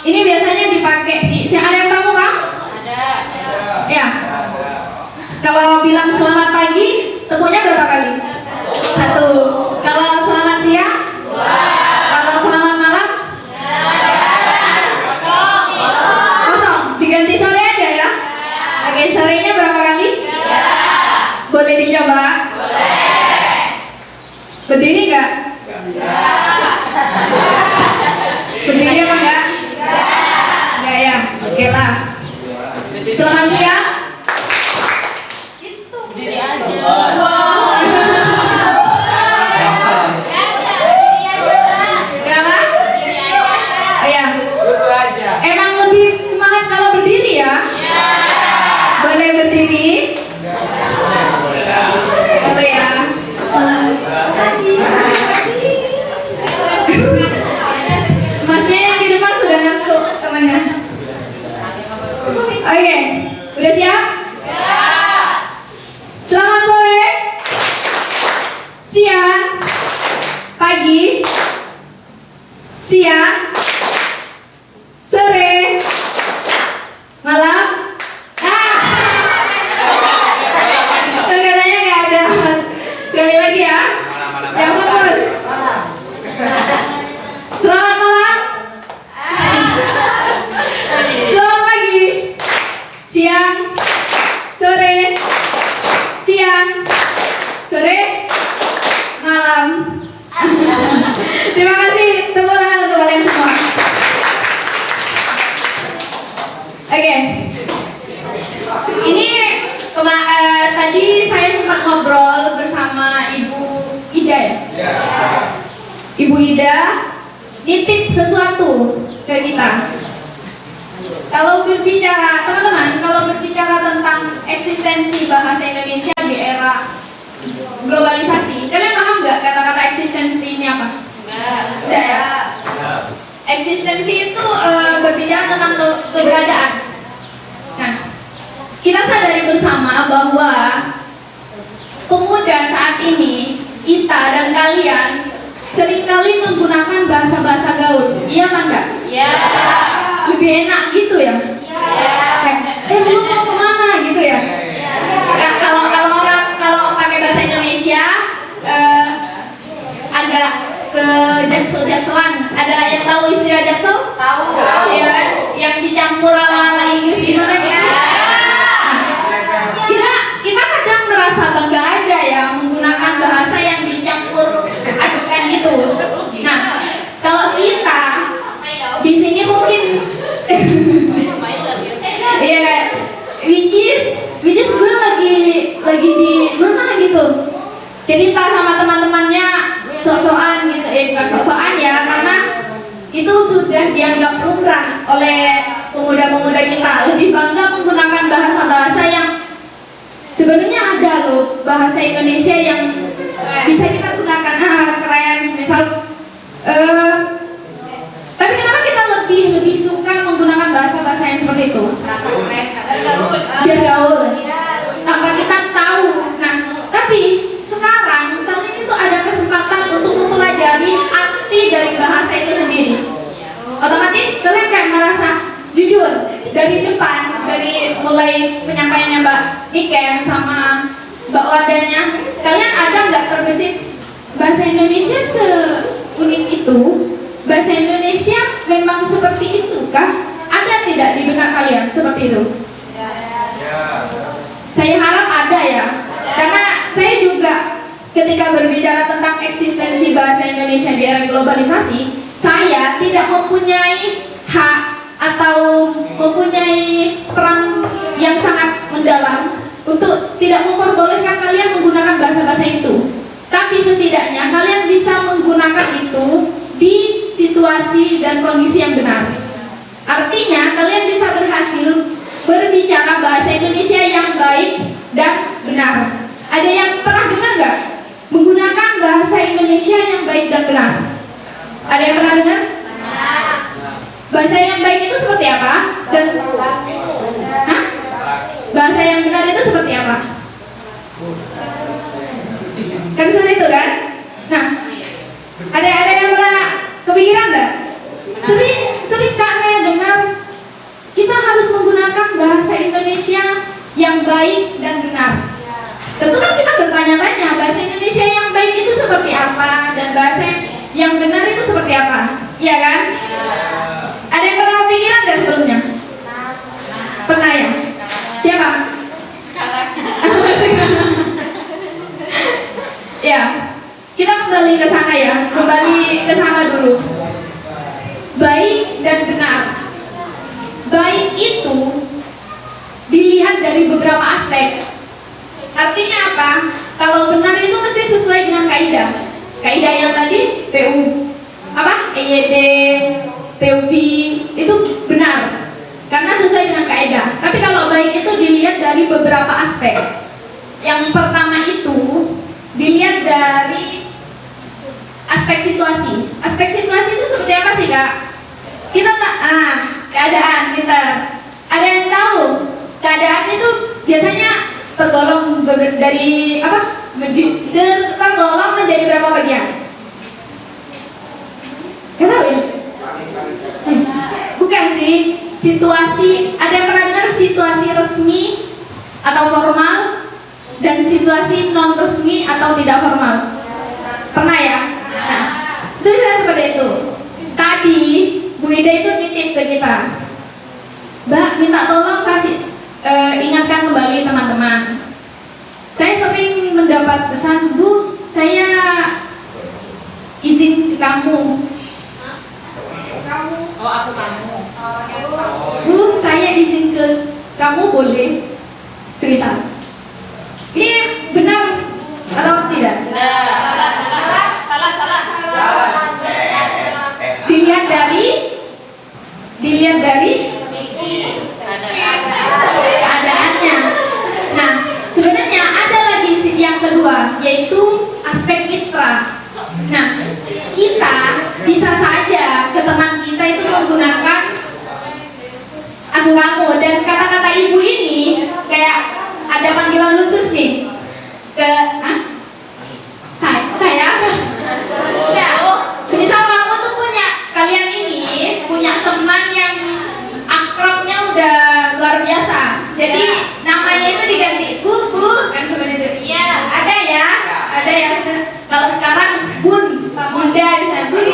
ini biasanya dipakai di ada yang pramuka? Ada. Ya. Kalau bilang selamat pagi, tepuknya berapa kali? 1. Kalau selamat siang? 2. Kalau selamat malam? 0. Diganti sore aja ya. Oke, sorenya berapa kali? 3. Boleh dicoba? Berdiri nggak? Berdiri apa enggak? Enggak ya? Oke lah. Selamat siang. Berdiri aja. Kenapa? Berdiri aja. Oh ya. Emang lebih semangat kalau berdiri ya? Boleh berdiri? Boleh ya. Masnya yang di depan sudah ngantuk temannya. Oke, udah siap? Selamat sore, siang, pagi, siang, sore, malam. Katanya nggak ada. Sekali lagi ya. Yang fokus. Selamat malam. Selamat pagi. Siang. Sore. Siang. Sore. Malam. Terima kasih, tepuk tangan untuk kalian semua. Oke. Ini tadi saya sempat ngobrol bersama Ibu Ida ya. Ibu Ida nitip sesuatu ke kita. Kalau berbicara teman-teman, kalau berbicara tentang eksistensi bahasa Indonesia di era globalisasi, kalian paham nggak kata-kata eksistensi ini apa? Enggak ya. Eksistensi itu berbicara tentang keberadaan. Nah, kita sadari bersama bahwa pemuda saat ini, kita dan kalian seringkali menggunakan bahasa-bahasa gaul. Iya apa enggak? Iya. Lebih enak gitu ya? Iya. Lu mau kemana gitu ya? Nah, kalau pakai bahasa Indonesia agak ke jaksel-jakselan. Ada yang tahu istilah jaksel? Tahu. Ya kan? Yang dicampur ala Inggris gimana gitu? Kita kadang merasa bangga aja ya menggunakan bahasa yang dicampur adukan gitu. Nah, kalau kita di sini mungkin ya, which is gue lagi di mana gitu, cerita sama teman-temannya sosokan gitu, bukan sosokan ya, karena itu sudah dianggap lumrah oleh pemuda-pemuda kita. Lebih bangga menggunakan bahasa-bahasa yang sebenarnya ada loh, bahasa Indonesia yang bisa kita gunakan. Keren, misal tapi kenapa kita lebih suka menggunakan bahasa-bahasa yang seperti itu? Rasa keren, biar gaul, tanpa kita tahu. Nah, tapi sekarang kalian itu ada kesempatan untuk mempelajari arti dari bahasa itu sendiri. Otomatis kalian kayak merasa jujur dari depan, dari mulai penyampaiannya Mbak Niken sama Mbak Wadanya, kalian ada nggak terbesit bahasa Indonesia seunik itu? Bahasa Indonesia memang seperti itu kah? Ada tidak di benak kalian seperti itu? Saya harap ada ya, karena saya juga ketika berbicara tentang eksistensi bahasa Indonesia di era globalisasi, saya tidak mempunyai hak atau mempunyai peran yang sangat mendalam untuk tidak memperbolehkan kalian menggunakan bahasa-bahasa itu. Tapi setidaknya kalian bisa menggunakan itu di situasi dan kondisi yang benar. Artinya kalian bisa berhasil berbicara bahasa Indonesia yang baik dan benar. Ada yang pernah dengar nggak? Menggunakan bahasa Indonesia yang baik dan benar. Ada yang pernah dengar? Bahasa yang baik itu seperti apa? Dan Hah? Bahasa yang benar itu seperti apa? Kan seperti itu kan? Nah, ada yang pernah kepikiran nggak? Sering Kak saya dengar kita harus menggunakan bahasa Indonesia yang baik dan benar. Tentu kan kita bertanya-tanya bahasa Indonesia yang baik itu seperti apa dan bahasa yang benar itu seperti apa, iya kan? Ada yang pernah kepikiran nggak sebelumnya? Pernah ya? Siapa? Sekarang. Ya, kita kembali ke sana ya, kembali ke sana dulu. Baik dan benar. Baik itu dilihat dari beberapa aspek. Artinya apa? Kalau benar itu mesti sesuai dengan kaidah. Kaidah yang tadi PU apa? EYD, PUB itu benar karena sesuai dengan kaidah. Tapi kalau baik itu dilihat dari beberapa aspek. Yang pertama itu dilihat dari aspek situasi. Aspek situasi itu seperti apa sih Kak? Kita keadaan kita. Ada yang tahu keadaan itu biasanya tergolong dari apa? Tergolong menjadi berapa bagian? Gak tahu ya? Bukan sih. Situasi. Ada yang pernah dengar situasi resmi atau formal dan situasi non resmi atau tidak formal? Pernah ya? Nah, itu bisa seperti itu. Tadi Bu Ida itu nitip ke kita, Mbak minta tolong kasih ingatkan kembali teman-teman. Saya sering mendapat pesan, Bu, saya izin ke kamu. Oh, aku kamu. Bu, saya izin ke kamu boleh? Semisal. Ini benar atau tidak? Salah. Dilihat dari keadaannya. Nah, sebenarnya ada lagi yang kedua, yaitu aspek mitra. Nah, kita bisa saja ke teman kita itu menggunakan aku kamu, dan kata-kata ibu ini kayak ada panggilan khusus nih ke saya. Ya, semisal kamu tuh kalian ini punya teman yang akrabnya udah luar biasa. Jadi namanya itu diganti Bu, kan seperti itu. Iya, ada ya. Kalau sekarang Bunda bisa Bun.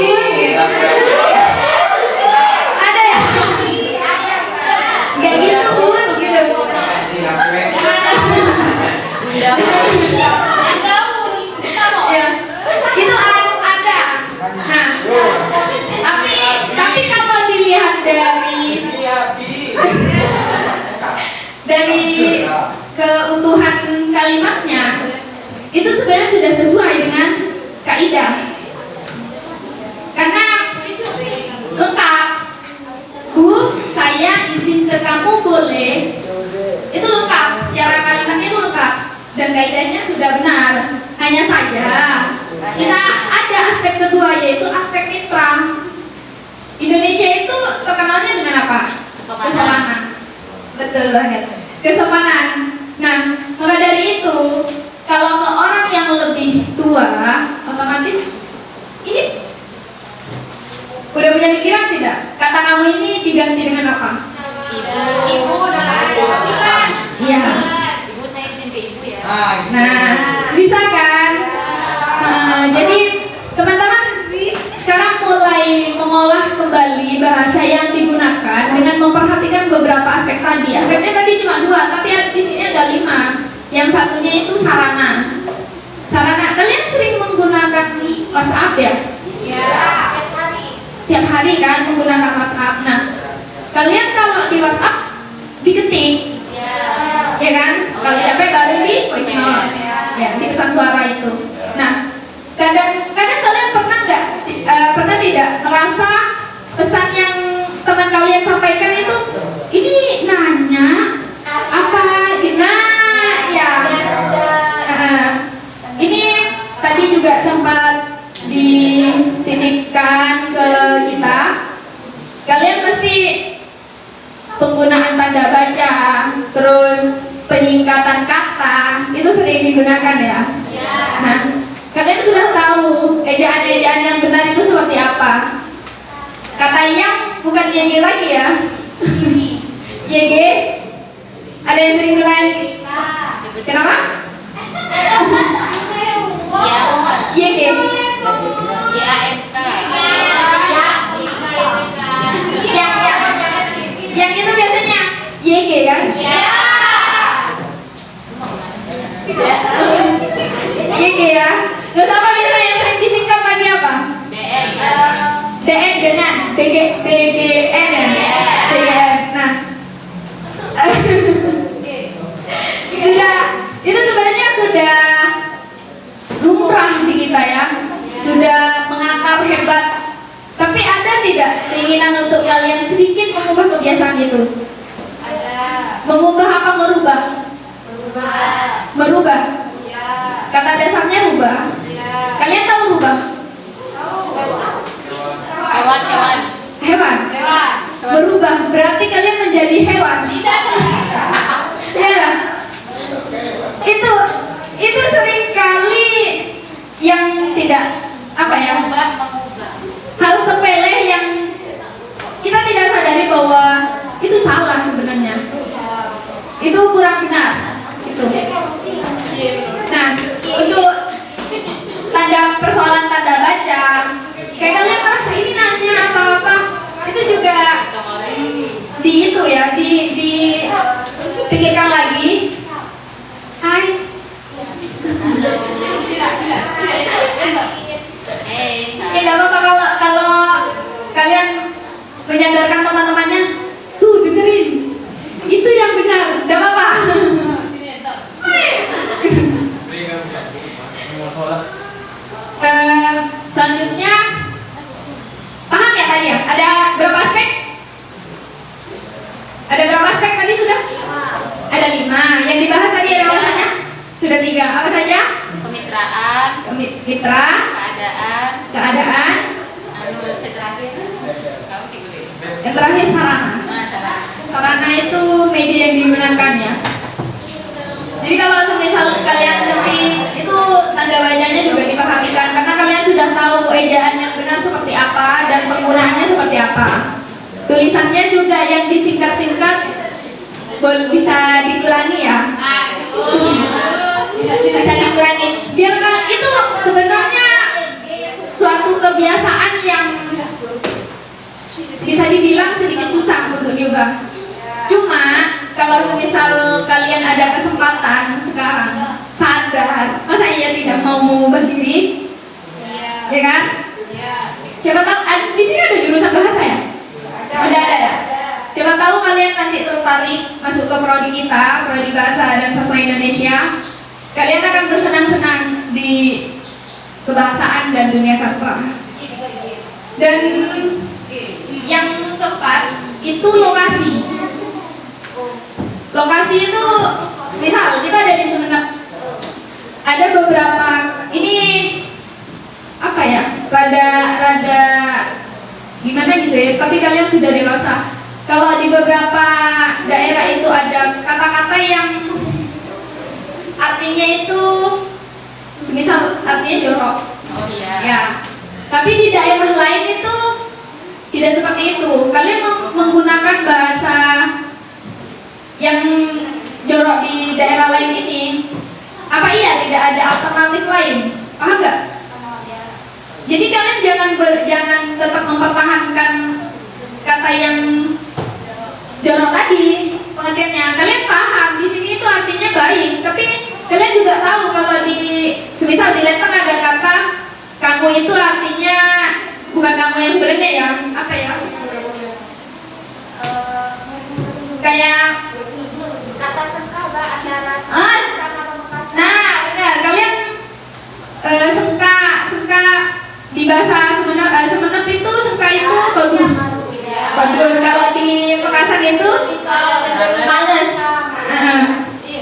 Ada ya? Gak gitu Bun, gitu. Ya, itu ada. Nah, tapi kalau dilihat dari keutuhan kalimatnya, itu sebenarnya sudah sesuai dengan kaidah. Karena lengkap. Bu, saya izin ke kamu boleh. Itu lengkap, secara kalimatnya itu lengkap dan kaidahnya sudah benar. Hanya saja kita ada aspek kedua, yaitu aspek mitra. Indonesia itu terkenalnya dengan apa? Kesopanan. Betul banget. Kesopanan. Nah, maka dari itu, kalau ke orang yang lebih tua, otomatis ini udah punya pikiran tidak? Kata kamu ini diganti dengan apa? Ibu. Iya. Ibu, saya izin ke ibu ya. Nah, bisa kan? Jadi teman-teman sekarang mulai mengolah kembali bahasa yang digunakan dengan memperhatikan beberapa aspek tadi. Aspeknya tadi cuma 2, tapi di sini ada 5. Yang satunya itu sarana. Sarana, kalian sering menggunakan WhatsApp ya? Iya. Tiap hari kan menggunakan WhatsApp. Nah, kalian kalau di WhatsApp diketik. ya kan? Kalau capek baru di voice note, ya di pesan suara itu. Nah, kadang kalian pernah nggak, pernah tidak merasa pesan yang teman kalian sampaikan itu ini nanya apa? Nah, ya. Ini tadi juga sempat dititipkan ke kita. Kalian mesti penggunaan tanda baca, terus penyingkatan kata itu sering digunakan ya. Nah, kalian sudah tahu ejaan-ejaan yang benar itu seperti apa. Kata yang bukan YG lagi ya. YG. Ada yang sering gunain? Kenapa? YG. YAMK. Yang itu biasanya YG kan? YG ya. Terus apa biasanya yang sering disingkat lagi apa? DN. DN dengan BGN ya. BGN. Nah, itu sebenarnya sudah lumrah di kita ya, sudah mengakar hebat. Tapi ada tidak keinginan untuk kalian sedikit mengubah kebiasaan itu? Mengubah apa merubah? Merubah. Kata dasarnya rubah. Kalian tahu rubah? Hewan. Hewan. Berubah berarti kalian menjadi hewan. Ya. Itu sering kali yang tidak apa ya? Mengubah. Hal sepele yang kita tidak sadari bahwa itu salah sebenarnya. Itu kurang benar. Itu. Nah, untuk persoalan tanda baca, kayak kalian merasa ini nanya atau apa, itu juga di itu ya, dipikirkan lagi. Hai. Ya nggak apa-apa kalau kalian menyadarkan teman-temannya, tuh dengerin, itu yang benar, nggak apa-apa. Selanjutnya, paham ya tadi ya? Ada berapa aspek? Ada berapa aspek tadi sudah? Ada 5. Yang dibahas tadi ada apa saja? Sudah 3. Apa saja? Kemitraan. Mitra, keadaan, yang terakhir sarana. Sarana itu media yang digunakan ya. Jadi kalau semisal kalian ketik itu tanda bacanya juga diperhatikan karena kalian sudah tahu ejaan yang benar seperti apa dan penggunaannya seperti apa. Tulisannya juga yang disingkat-singkat bisa dikurangi ya. Bisa dikurangi. Biar itu sebenarnya suatu kebiasaan yang bisa dibilang sedikit susah untuk diubah. Cuma kalau semisal kalian ada kesempatan sekarang sadar, masa iya tidak mau mengubah diri? Ya kan? Siapa tahu di sini ada jurusan bahasa ya? Ada ya. Siapa tahu kalian nanti tertarik masuk ke prodi kita, prodi bahasa dan sastra Indonesia. Kalian akan bersenang-senang di kebahasaan dan dunia sastra. Dan yang keempat itu lokasi. Lokasi itu, misal kita ada di Sumeneb, ada beberapa ini apa ya, rada gimana gitu ya. Tapi kalian sudah dewasa. Kalau di beberapa daerah itu ada kata-kata yang artinya itu, semisal artinya jorok. Oh iya. Ya. Tapi di daerah lain itu tidak seperti itu. Kalian menggunakan bahasa yang jorok di daerah lain ini, apa iya tidak ada alternatif lain? Paham nggak? Jadi kalian jangan tetap mempertahankan kata yang jorok tadi pengertiannya. Kalian paham di sini itu artinya baik, tapi kalian juga tahu kalau semisal di Leteng ada kata kamu itu artinya bukan kamu yang sebenarnya ya, apa ya? Kayak Kata sengkah Ah, nah, benar. Kalian sengka di bahasa Sumenep itu sengka itu bagus. Bagus. Kalau di Pekasan itu males.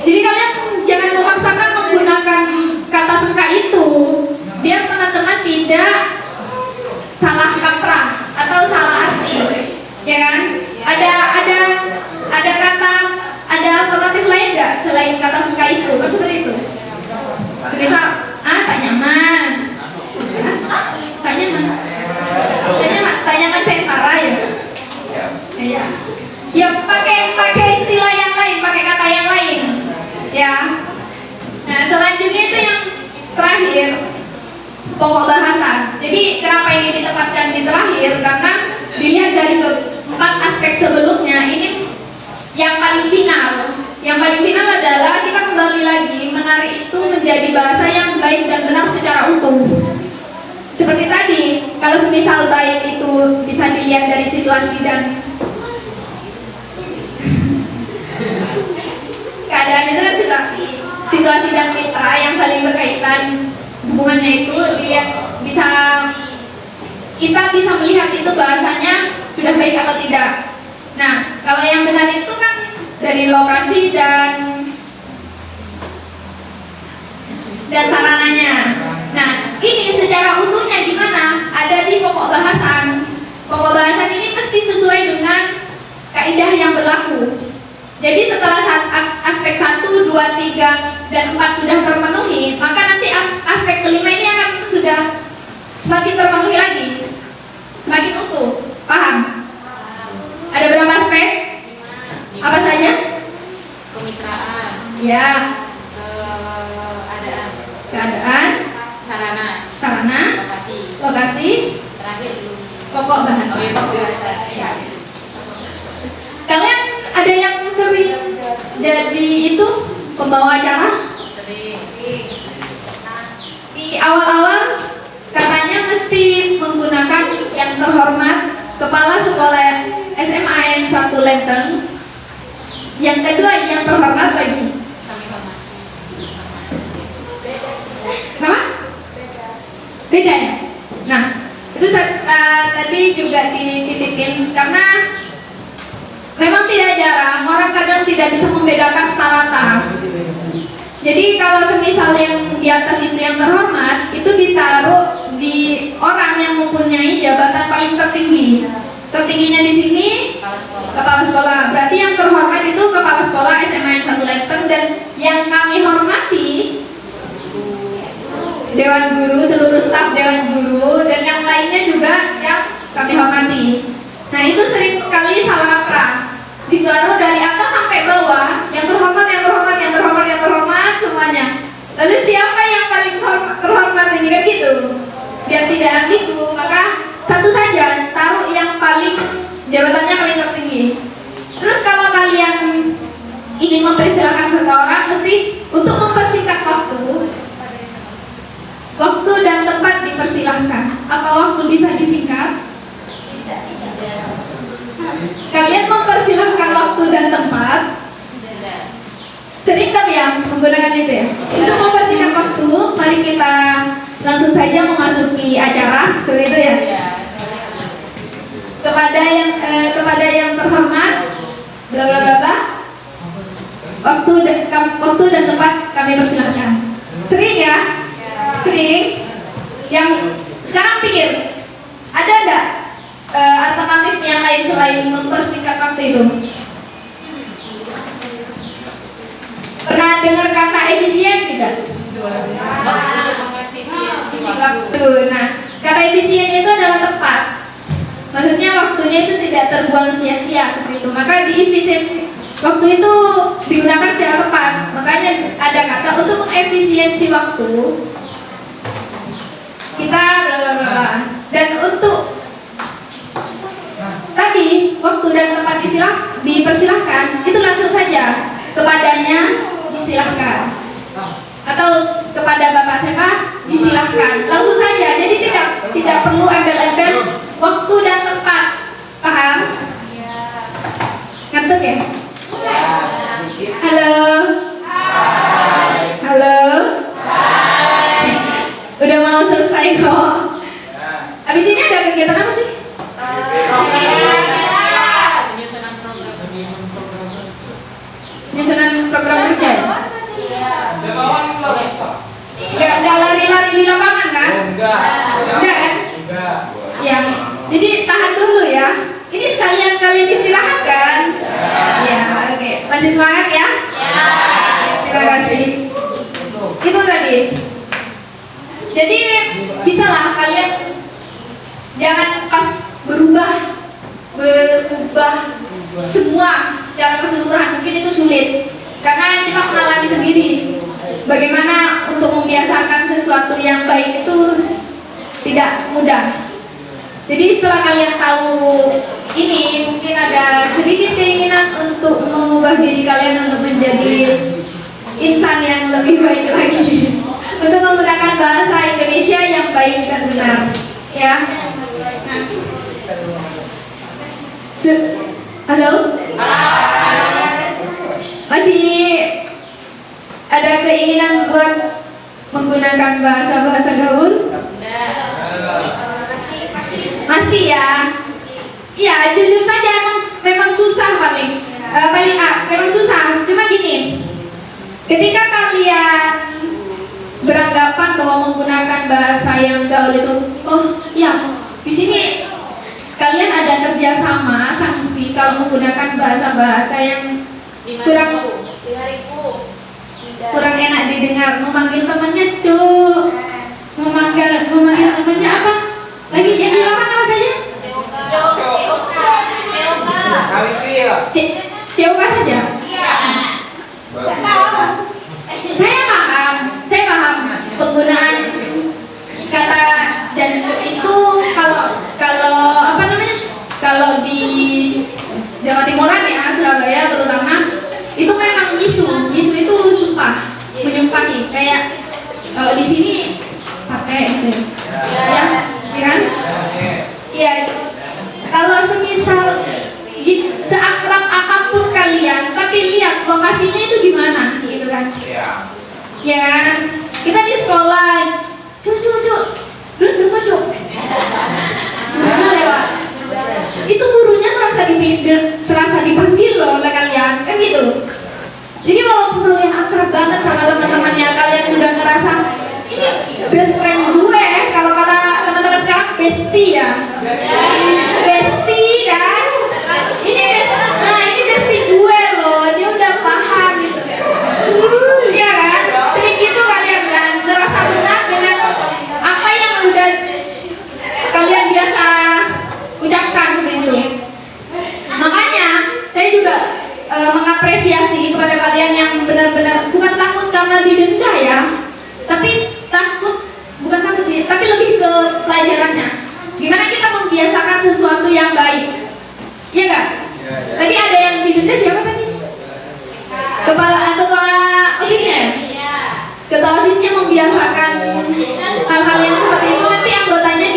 Jadi kalian jangan memaksakan menggunakan kata sengka itu, biar teman-teman tidak salah kaprah atau salah arti, ya kan? Ada alternatif lain nggak selain kata sengka itu? Kan seperti itu. Bisa, tak nyaman, tak nyaman sementara ya. Iya. Ya pakai istilah yang lain, pakai kata yang lain, ya. Nah selanjutnya itu yang terakhir, pokok bahasa. Jadi kenapa ini ditempatkan di terakhir? Karena dilihat dari 4 aspek sebelumnya, ini yang paling final. Yang paling final adalah kita kembali lagi menarik itu menjadi bahasa yang baik dan benar secara utuh. Seperti tadi, kalau semisal baik itu bisa dilihat dari situasi dan keadaan itu kan situasi dan mitra yang saling berkaitan, hubungannya itu dilihat kita bisa melihat itu bahasanya sudah baik atau tidak. Nah, kalau yang benar itu kan dari lokasi dan sarananya. Nah, ini secara utuhnya gimana? Ada di pokok bahasan. Pokok bahasan ini mesti sesuai dengan kaidah yang berlaku. Jadi setelah aspek 1, 2, 3, dan 4 sudah terpenuhi, maka nanti aspek kelima ini akan sudah semakin terpenuhi lagi, semakin utuh. Paham? Ada berapa aspek? Apa saja? Kemitraan. Ya. Keadaan. Sarana. Lokasi. Terakhir belum. Pokok bahasa. Oh iya, pokok bahasa. Ya. Kalian ada yang sering jadi itu pembawa acara? Sering. Di awal-awal katanya mesti menggunakan yang terhormat Kepala Sekolah SMA yang 1 Lenteng. Yang kedua yang terhormat lagi. Kami hormati. Kenapa? Beda ya? Nah, itu tadi juga dititipin karena memang tidak jarang orang kadang tidak bisa membedakan starata. Jadi kalau semisal yang di atas itu yang terhormat, itu ditaruh di orang yang mempunyai jabatan paling tertinggi. Tertingginya di sini kepala sekolah. Berarti yang terhormat itu kepala sekolah SMA yang 1 Lenteng, dan yang kami hormati Dewan Guru, seluruh staf Dewan Guru, dan yang lainnya juga yang kami hormati. Nah itu sering kali salah kaprah, ditaruh dari atas sampai bawah, yang terhormat semuanya. Lalu siapa yang paling terhormat ini, kan gitu? Biar tidak ambigu, maka satu saja, taruh yang paling jabatannya paling tertinggi. Terus kalau kalian ingin mempersilahkan seseorang, mesti untuk mempersingkat waktu dan tempat dipersilahkan. Apa waktu bisa disingkat? Kalian mempersilahkan waktu dan tempat. Sering kan ya menggunakan itu ya? Itu mempersingkat waktu. Mari kita langsung saja memasuki acara, seperti itu ya. Kepada yang terhormat, bla bla bla bla. Waktu dan tempat kami persilahkan. Sering ya? Sering. Yang sekarang pikir, ada nggak alternatif yang lain selain mempersingkat waktu itu? Pernah dengar kata efisien tidak? Untuk mengefisiensi waktu. Nah, kata efisien itu adalah tepat. Maksudnya waktunya itu tidak terbuang sia-sia seperti itu. Maka di efisiensi waktu itu digunakan secara tepat. Makanya ada kata untuk mengefisiensi waktu kita bla bla bla. Dan untuk tadi waktu dan tempat dipersilahkan itu langsung saja kepadanya disilahkan, atau kepada Bapak Sepa disilahkan, langsung saja. Jadi tidak perlu embel-embel waktu dan tempat. Paham? Ngantuk ya? Halo. mau selesai kok. Abis ini ada kegiatan apa sih? Penyusunan program. Penyusunan program kerja ya? Nggak lari-lari di lapangan kan? Enggak kan? Ya, jadi tahan dulu ya. Ini sekalian kalian istirahat kan? Ya, oke. Masih semangat ya? Terima kasih. Itu tadi. Jadi bisalah kalian jangan pas berubah semua secara keseluruhan, mungkin itu sulit karena kita mengalami sendiri bagaimana untuk membiasakan sesuatu yang baik itu tidak mudah. Jadi setelah kalian tahu ini, mungkin ada sedikit keinginan untuk mengubah diri kalian untuk menjadi insan yang lebih baik lagi, untuk menggunakan bahasa Indonesia yang baik dan benar, ya. Nah. Halo? Masih ada keinginan buat menggunakan bahasa gaul? Masih ya? Iya, jujur saja memang susah memang susah. Cuma gini, ketika kalian beranggapan bahwa menggunakan bahasa yang gaul itu, oh ya, di sini kalian ada kerjasama sanksi kalau menggunakan bahasa-bahasa yang kurang enak didengar, memanggil temannya cuk, memanggil temannya apa? Lagi yang dilarang apa saja? COK saja. Saya paham penggunaan kata dan itu kalau apa namanya? Kalau di Jawa Timuran ya, Surabaya terutama, itu memang isu itu sumpah, menyumpahi. Kayak kalau di sini pakai gitu. Ya, kan? Iya. Kalau semisal seakrab apapun kalian, tapi lihat lokasinya itu di mana, gitu kan? Ya kan? Kita di sekolah, cuk, duduk cuk. Lewat. Itu gurunya serasa dipanggil loh oleh kalian, kan gitu. Jadi walaupun kalian akrab banget sama teman-temannya, kalian sudah ngerasa ini best friend gue, kalau kata teman-teman sekarang bestie ya. Bestie kan? Ini bestie gue loh, dia udah paham gitu. Iya kan? Sering gitu kalian kan, ngerasa benar dengan apa yang udah kalian biasa ucapkan seperti itu. Makanya saya juga mengapresiasi kepada kalian yang benar-benar bukan takut karena didenda ya, tapi bukan takut sih, tapi lebih ke pelajarannya. Gimana kita membiasakan sesuatu yang baik, ya nggak? Tadi ada yang didenda siapa tadi? Ketua OSISnya ya? Ketua OSISnya membiasakan hal-hal yang seperti itu, nanti anggotanya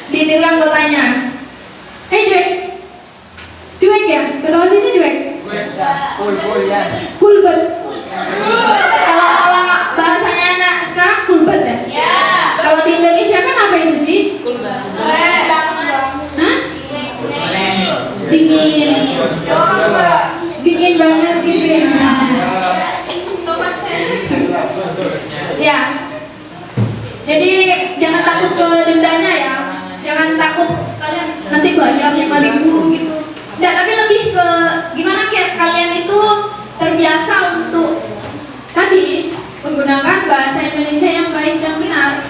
ditiru anggotanya. Cuek ya? Ketua OSISnya cuek? Kulbet. Kalau bahasanya anak sekarang kulbet ya? Kalau di Indonesia kan apa itu sih? Hah? Dingin banget gitu ya. Ya. Jadi jangan takut ke dendanya ya. Jangan takut kalian nanti bayar 5.000 gitu. Nggak, tapi lebih ke gimana kalian itu terbiasa untuk tadi menggunakan bahasa Indonesia yang baik dan benar.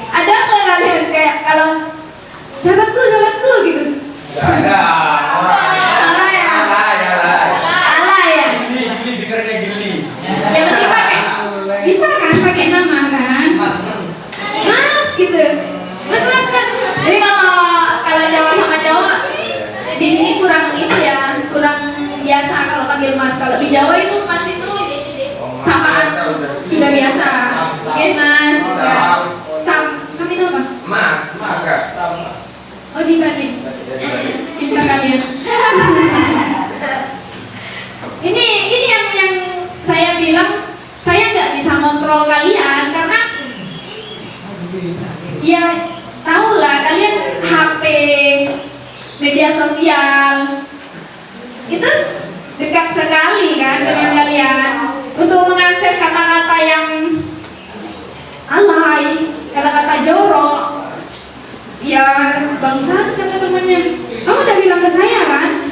Ada nggak kalian kayak kalau sahabatku gitu? Ada. Salah ya? Salah ya? Gili dengarnya gili. Yang penting pakai, bisa kan pakai nama kan? Mas gitu. Mas. Jadi kalau Jawa sama Jawa di sini kurang itu ya, kurang biasa kalau panggil Mas. Kalau di Jawa itu Mas itu sapaan sudah biasa. Oke Mas. Sam itu apa? Mas, maka. Oh dibanding. Pintar kalian. Ini yang saya bilang, saya nggak bisa kontrol kalian karena Ya, tahu lah kalian HP, media sosial itu dekat sekali kan dengan kalian untuk mengakses kata-kata yang alay, kata-kata jorok. Ya, bangsat kata temannya. Kamu udah bilang ke saya kan?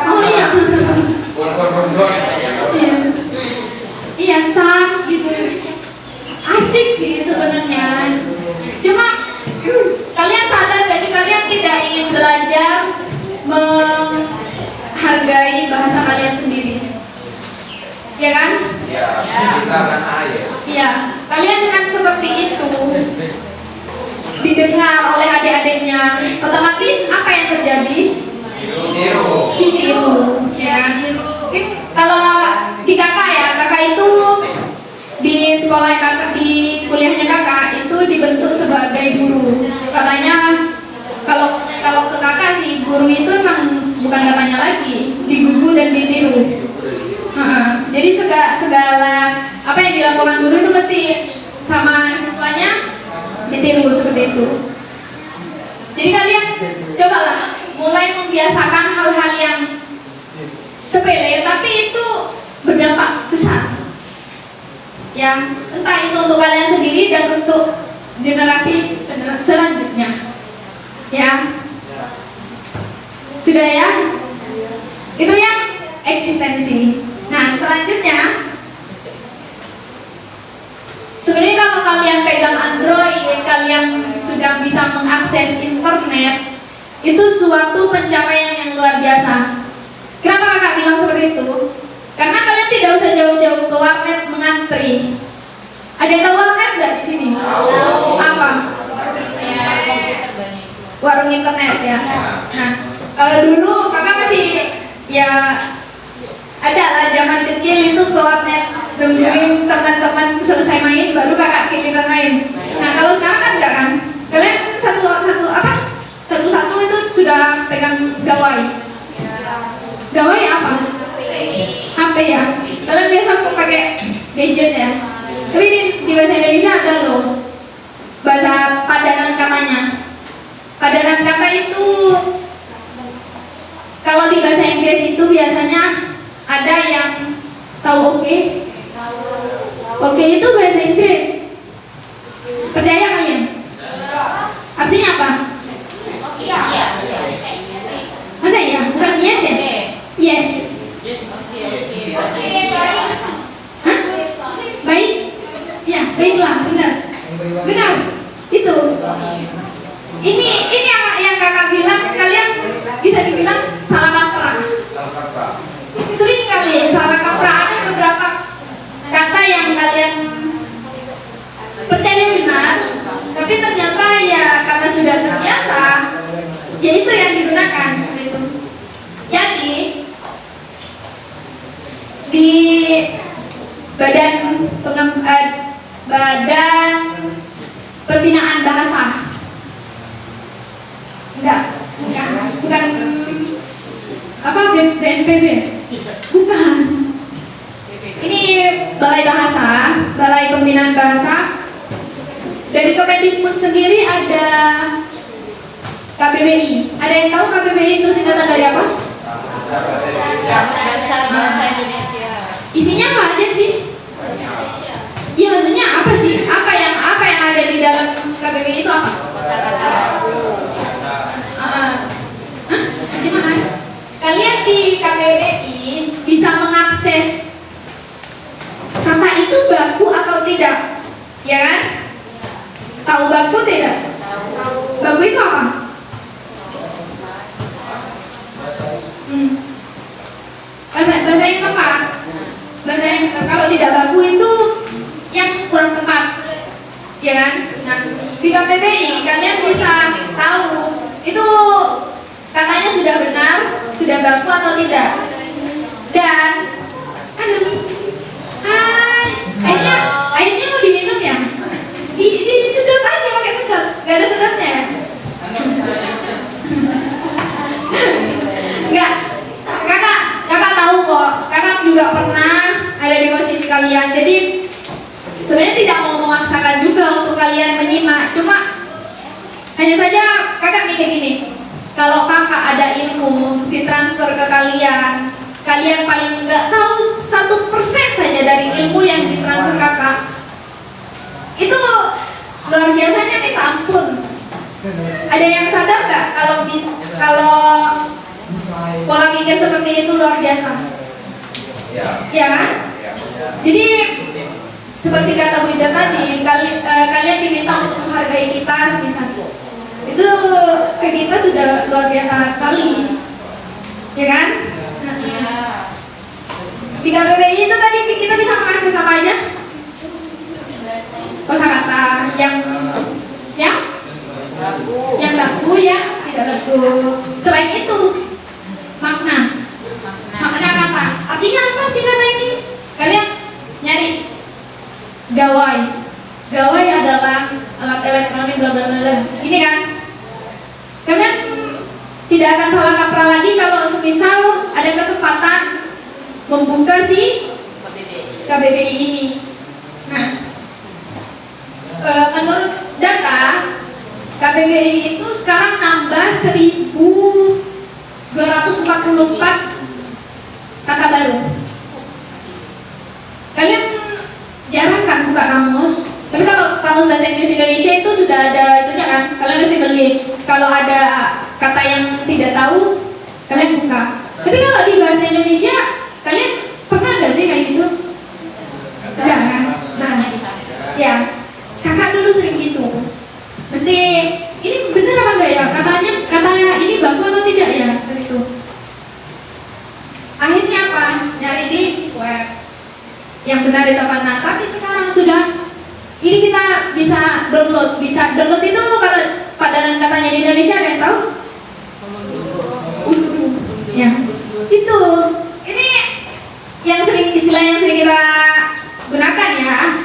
Oh iya. Iya. Iya, saks gitu. Asik sih sebenarnya. Cuma kalian sadar gak sih kalian tidak ingin belajar menghargai bahasa kalian sendiri? Ya kan? Ya, kita akan air. Iya, kalian dengan seperti itu didengar oleh adik-adiknya, otomatis apa yang terjadi? Ditiru. Ya, mungkin kalau di kakak ya, kakak itu di sekolah kakak, di kuliahnya kakak itu dibentuk sebagai guru. Katanya kalau ke kakak sih guru itu emang bukan katanya lagi, digugu dan ditiru. Jadi segala apa yang dilakukan guru itu mesti sama siswanya ditiru seperti itu. Jadi kalian cobalah mulai membiasakan hal-hal yang sepele tapi itu berdampak besar. Yang entah itu untuk kalian sendiri dan untuk generasi selanjutnya. Ya. Sudah ya? Itu yang eksistensi. Nah, selanjutnya sebenarnya kalau kalian pegang Android, kalian sudah bisa mengakses internet, itu suatu pencapaian yang luar biasa. Kenapa kakak bilang seperti itu? Karena kalian tidak usah jauh-jauh ke warnet mengantri. Ada yang tahu warnet nggak di sini? Apa? Ya, komputer banyak. Warung internet ya. Nah, kalau dulu kakak masih ya ada lah zaman kecil itu ke warnet nungguin teman-teman selesai main baru kakak giliran main. Nah kalau sekarang kan enggak kan? Kalian satu-satu itu sudah pegang gawai. Gawai apa? HP ya. Kalian biasa pakai gadget ya. Tapi di bahasa Indonesia ada loh bahasa padanan katanya. Padanan kata itu kalau di bahasa Inggris itu biasanya ada yang tahu oke? Oke itu bahasa Inggris. Percaya kalian? Artinya apa? Iya. Masa iya? Bukan yes ya? Yes. Hah? Baik? Ya, baiklah, benar. Benar. Itu. Ini yang kakak bilang, kalian bisa dibilang salah kaprah. Sering kali salah kaprah. Ada beberapa kata yang kalian percaya benar, tapi ternyata ya karena sudah terbiasa, ya itu yang digunakan seperti itu. Jadi di badan pembinaan bahasa, bukan apa BNPB, bukan. Ini Balai Pembinaan Bahasa. Dari Kemendikbud sendiri ada KBBI. Ada yang tahu KBBI itu singkatan dari apa? Kamus Besar Bahasa Indonesia. Isinya apa aja sih? Iya, maksudnya apa sih? Apa yang ada di dalam KBBI itu apa? Kosakata baku. Gimana? Kalian di KBBI bisa mengakses kata itu baku atau tidak? Ya kan? Tahu baku tidak? Baku itu apa? Bahasa yang tepat. Kalau tidak baku itu yang kurang tepat. Ya kan? Nah, di KBBI kalian bisa tahu itu katanya sudah benar, sudah baku atau tidak. Dan airnya mau diminum ya? Disedot aja pakai sedot, gak ada sedotnya ya? Enggak, kakak tahu kok, kakak juga pernah ada di posisi kalian. Jadi sebenarnya tidak mau memaksakan juga untuk untuk kalian menyimak. Cuma hanya saja kakak mikir gini, kalau kakak ada ilmu ditransfer ke kalian, kalian paling nggak tahu 1% saja dari ilmu yang ditransfer kakak, itu luar biasanya minta ampun. Ada yang sadar nggak kalau pola pikir seperti itu luar biasa? Ya kan? Jadi seperti kata Bu Ida tadi, kalian diminta untuk menghargai kita misalnya. Itu ke kita sudah luar biasa sekali, ya kan? Iya. Di KBBI itu tadi kita bisa mengakses apa aja? Kosakata yang Baku. baku, yang tidak baku. Selain itu, makna kata. Artinya apa sih kata ini? Kalian nyari gawai. Gawai adalah alat elektronik bla bla bla. Ini kan? Kalian tidak akan salah kaprah lagi kalau semisal ada kesempatan membuka si KBBI ini. Nah, menurut data KBBI itu sekarang nambah 1.244 kata baru. Kalian jarang kan buka kamus, tapi kalau kamus bahasa Inggris Indonesia itu sudah ada itunya kan, kalian mesti beli. Kalau ada kata yang tidak tahu, kalian buka. Tapi kalau di bahasa Indonesia, kalian pernah nggak sih kayak gitu? Enggak kan? Nah, ya, kakak dulu sering gitu. Mesti ini bener apa enggak ya? Katanya ini baku atau tidak ya? Seperti itu. Akhirnya apa? Nyari di web yang benar itu apa? Nah, tapi sekarang sudah ini kita bisa download. Bisa download itu kalau padanan katanya di Indonesia ada yang tahu? Ya, itu. Ini yang sering istilah yang sering kita gunakan ya.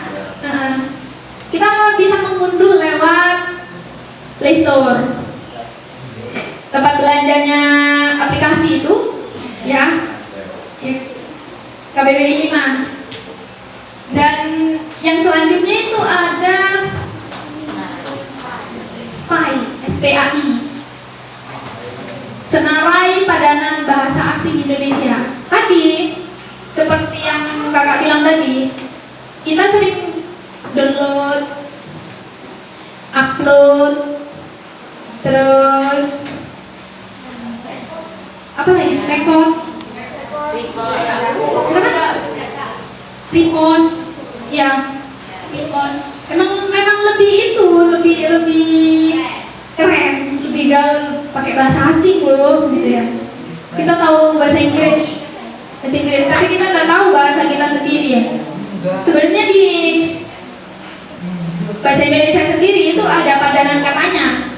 Kita bisa mengunduh lewat Play Store. Tempat belanjanya aplikasi itu ya. KBBI 5. Dan yang selanjutnya itu ada SPAI, SPAI. Senarai Padanan Bahasa Asing Indonesia. Tadi seperti yang kakak bilang tadi, kita sering download, upload, terus apa lagi? Record, repost, ya, repost. Memang lebih itu, lebih keren, lebih gaul, pakai bahasa asing loh, gitu ya. Kita tahu bahasa Inggris, tapi kita nggak tahu bahasa kita sendiri ya. Sebenarnya di bahasa Indonesia sendiri itu ada padanan katanya.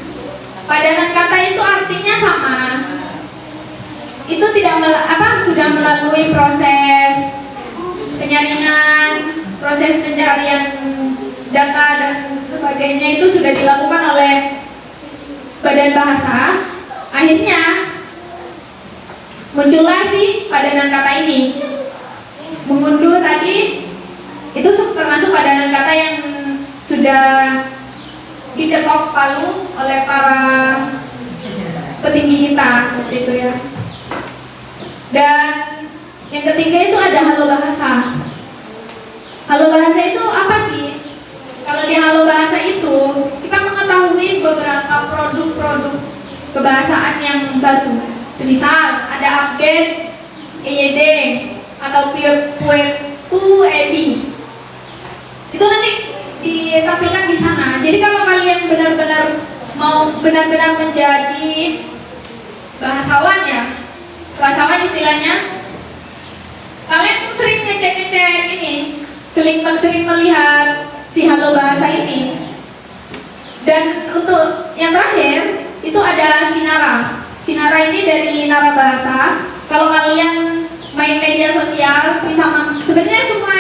Padanan kata itu artinya sama. Itu tidak sudah melalui proses penyaringan, proses pencarian data dan sebagainya, itu sudah dilakukan oleh badan bahasa. Akhirnya muncullah si padanan kata ini. Mengunduh tadi itu termasuk padanan kata yang sudah diketok palu oleh para petinggi kita seperti itu ya. Dan yang ketiga itu ada Halo Bahasa. Halo Bahasa itu apa sih? Kalau di Halo Bahasa itu kita mengetahui beberapa produk-produk kebahasaan yang baru. Semisal ada update EYD atau PUEB. Itu nanti ditampilkan di sana. Jadi kalau kalian benar-benar mau benar-benar menjadi bahasawan ya, bahasawan istilahnya, kalian sering ngecek ini, sering melihat si Halo Bahasa ini. Dan untuk yang terakhir itu ada Sinara. Sinara ini dari Nara Bahasa. Kalau kalian main media sosial bisa sebenarnya semua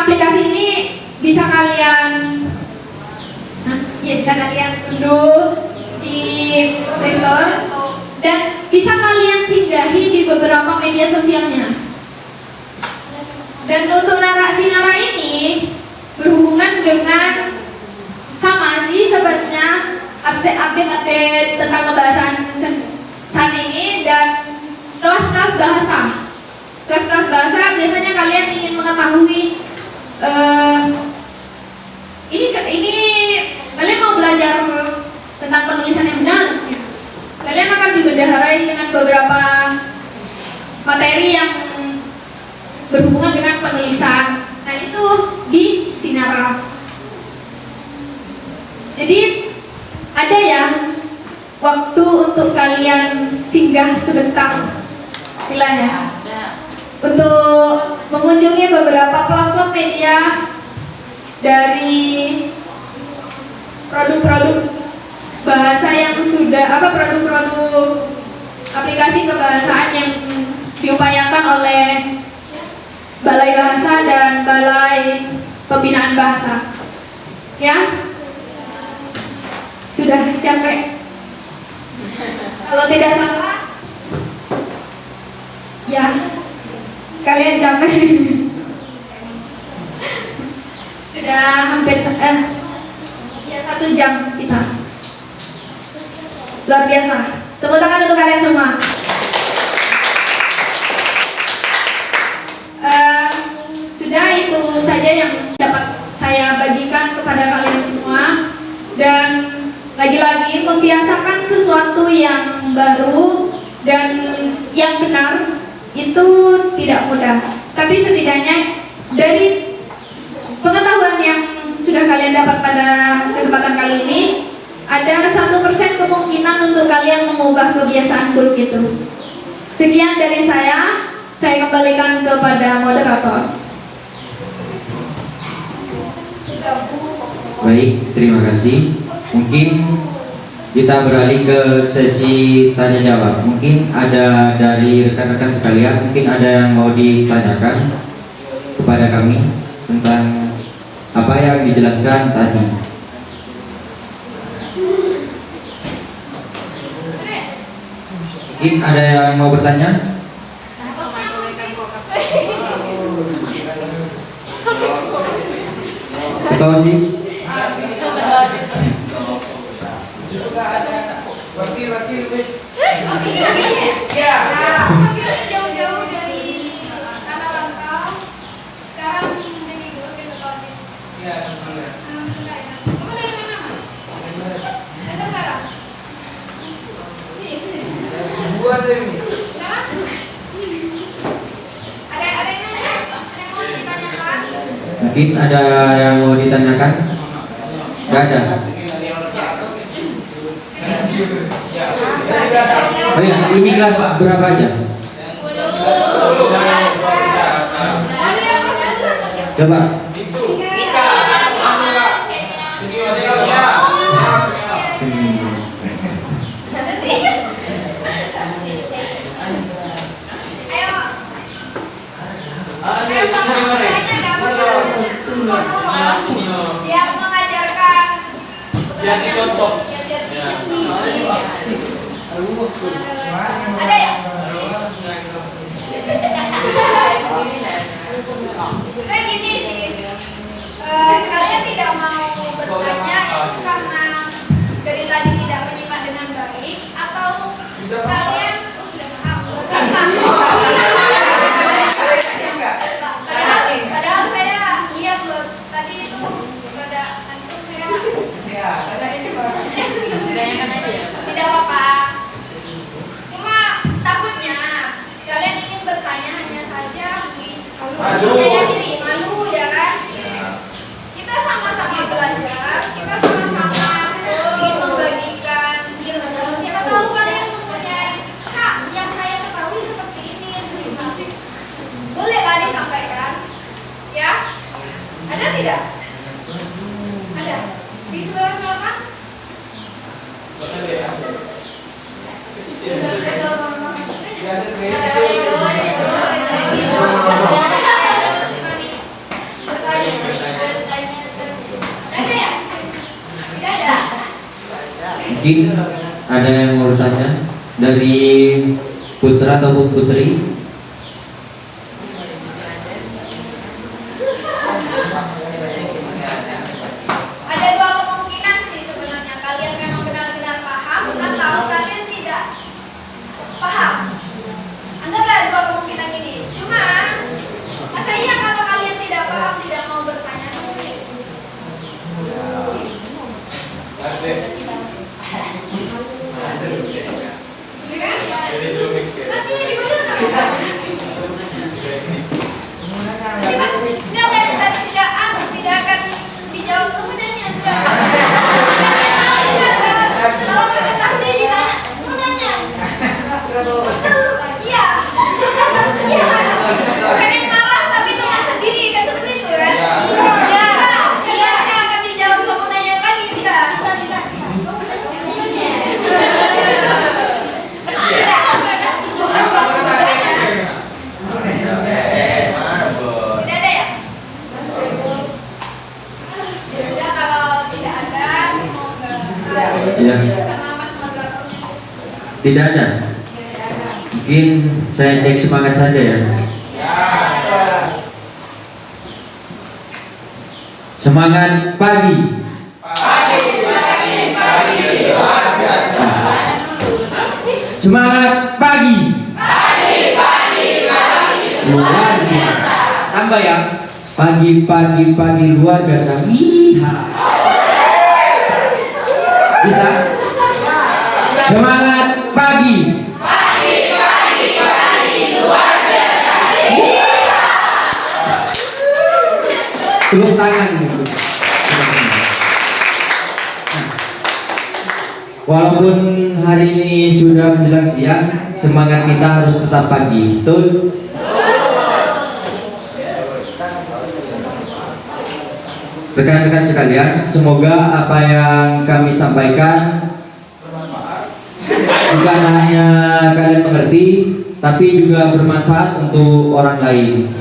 aplikasi ini bisa kalian bisa kalian unduh di Play Store dan bisa kalian singgahi di beberapa media sosialnya. Dan untuk Sinara ini berhubungan dengan sama sih sebenarnya update tentang kebahasan saat ini dan kelas-kelas bahasa. Kelas-kelas bahasa biasanya kalian ingin mengetahui ini kalian mau belajar tentang penulisan yang benar. Kalian akan dibendaharai dengan beberapa materi yang berhubungan dengan penulisan. Nah itu di Sinara. Jadi ada ya waktu untuk kalian singgah sebentar istilahnya untuk mengunjungi beberapa platform media dari produk-produk bahasa yang sudah produk-produk aplikasi kebahasaan yang diupayakan oleh Balai Bahasa dan Balai Pembinaan Bahasa. Ya, sudah capek. Kalau tidak salah, ya kalian capek. Sudah hampir 1 jam kita. Luar biasa. Tepuk tangan untuk kalian semua. Sudah itu saja yang dapat saya bagikan kepada kalian semua. Dan lagi-lagi membiasakan sesuatu yang baru dan yang benar itu tidak mudah. Tapi setidaknya dari pengetahuan yang sudah kalian dapat pada kesempatan kali ini, ada 1% kemungkinan untuk kalian mengubah kebiasaan buruk itu. Sekian dari saya kembalikan kepada moderator. Baik, terima kasih. Mungkin kita beralih ke sesi tanya jawab. Mungkin ada dari rekan-rekan sekalian, mungkin ada yang mau ditanyakan kepada kami tentang apa yang dijelaskan tadi. Mungkin ada yang mau bertanya? Ketua OSIS? Jauh-jauh dari tanah rantau, sekarang ingin jadi ketua OSIS. Alhamdulillah ya. Kamu dari mana, Mas? Dari Tenggara? Ada yang nanya? Ada yang mau ditanyakan? Mungkin ada yang mau ditanyakan? Gak ada. Oh ya, ini kelas berapa aja? Coba. Yang mengajarkan ada ya? Kayak gini sih, kalian tidak mau bertanya itu karena dari tadi tidak menyimak dengan baik atau kalian padahal saya lihat loh tadi itu rada antum saya tidak apa-apa. Cuma takutnya kalian ingin bertanya hanya saja percaya diri, malu ya kan? Kita sama-sama belajar, kita sama-sama ingin membagikan ilmu. Siapa tahu kalian mempunyai kak yang saya ketahui seperti ini, boleh lah disampaikan, ya? Ada tidak? Ada di sebelah selatan? Mungkin ada yang mau bertanya dari putra ataupun putri? Ya, Sama Mas moderatornya. tidak ada. Mungkin saya cek semangat saja ya. Semangat pagi. Semangat pagi. Luar biasa. Tambah ya. Pagi luar biasa. Iha. Bisa? Semangat pagi. Tepuk tangan gitu. Walaupun hari ini sudah menjelang siang, semangat kita harus tetap pagi. Betul? Rekan-rekan sekalian, semoga apa yang kami sampaikan bukan hanya kalian mengerti, tapi juga bermanfaat untuk orang lain.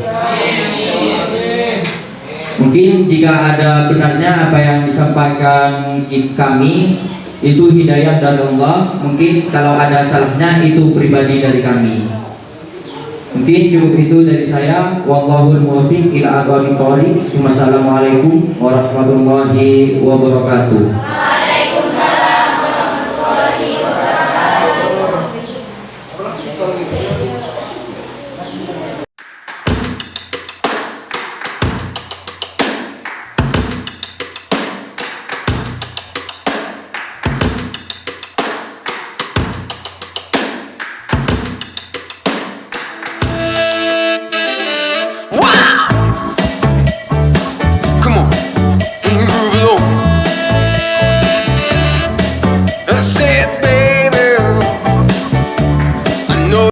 Mungkin jika ada benarnya apa yang disampaikan kami, itu hidayah dari Allah. Mungkin kalau ada salahnya itu pribadi dari kami. Mungkin cukup itu dari saya. Wallahul muwaffiq ila aqwamit thoriq. Wassalamualaikum warahmatullahi wabarakatuh.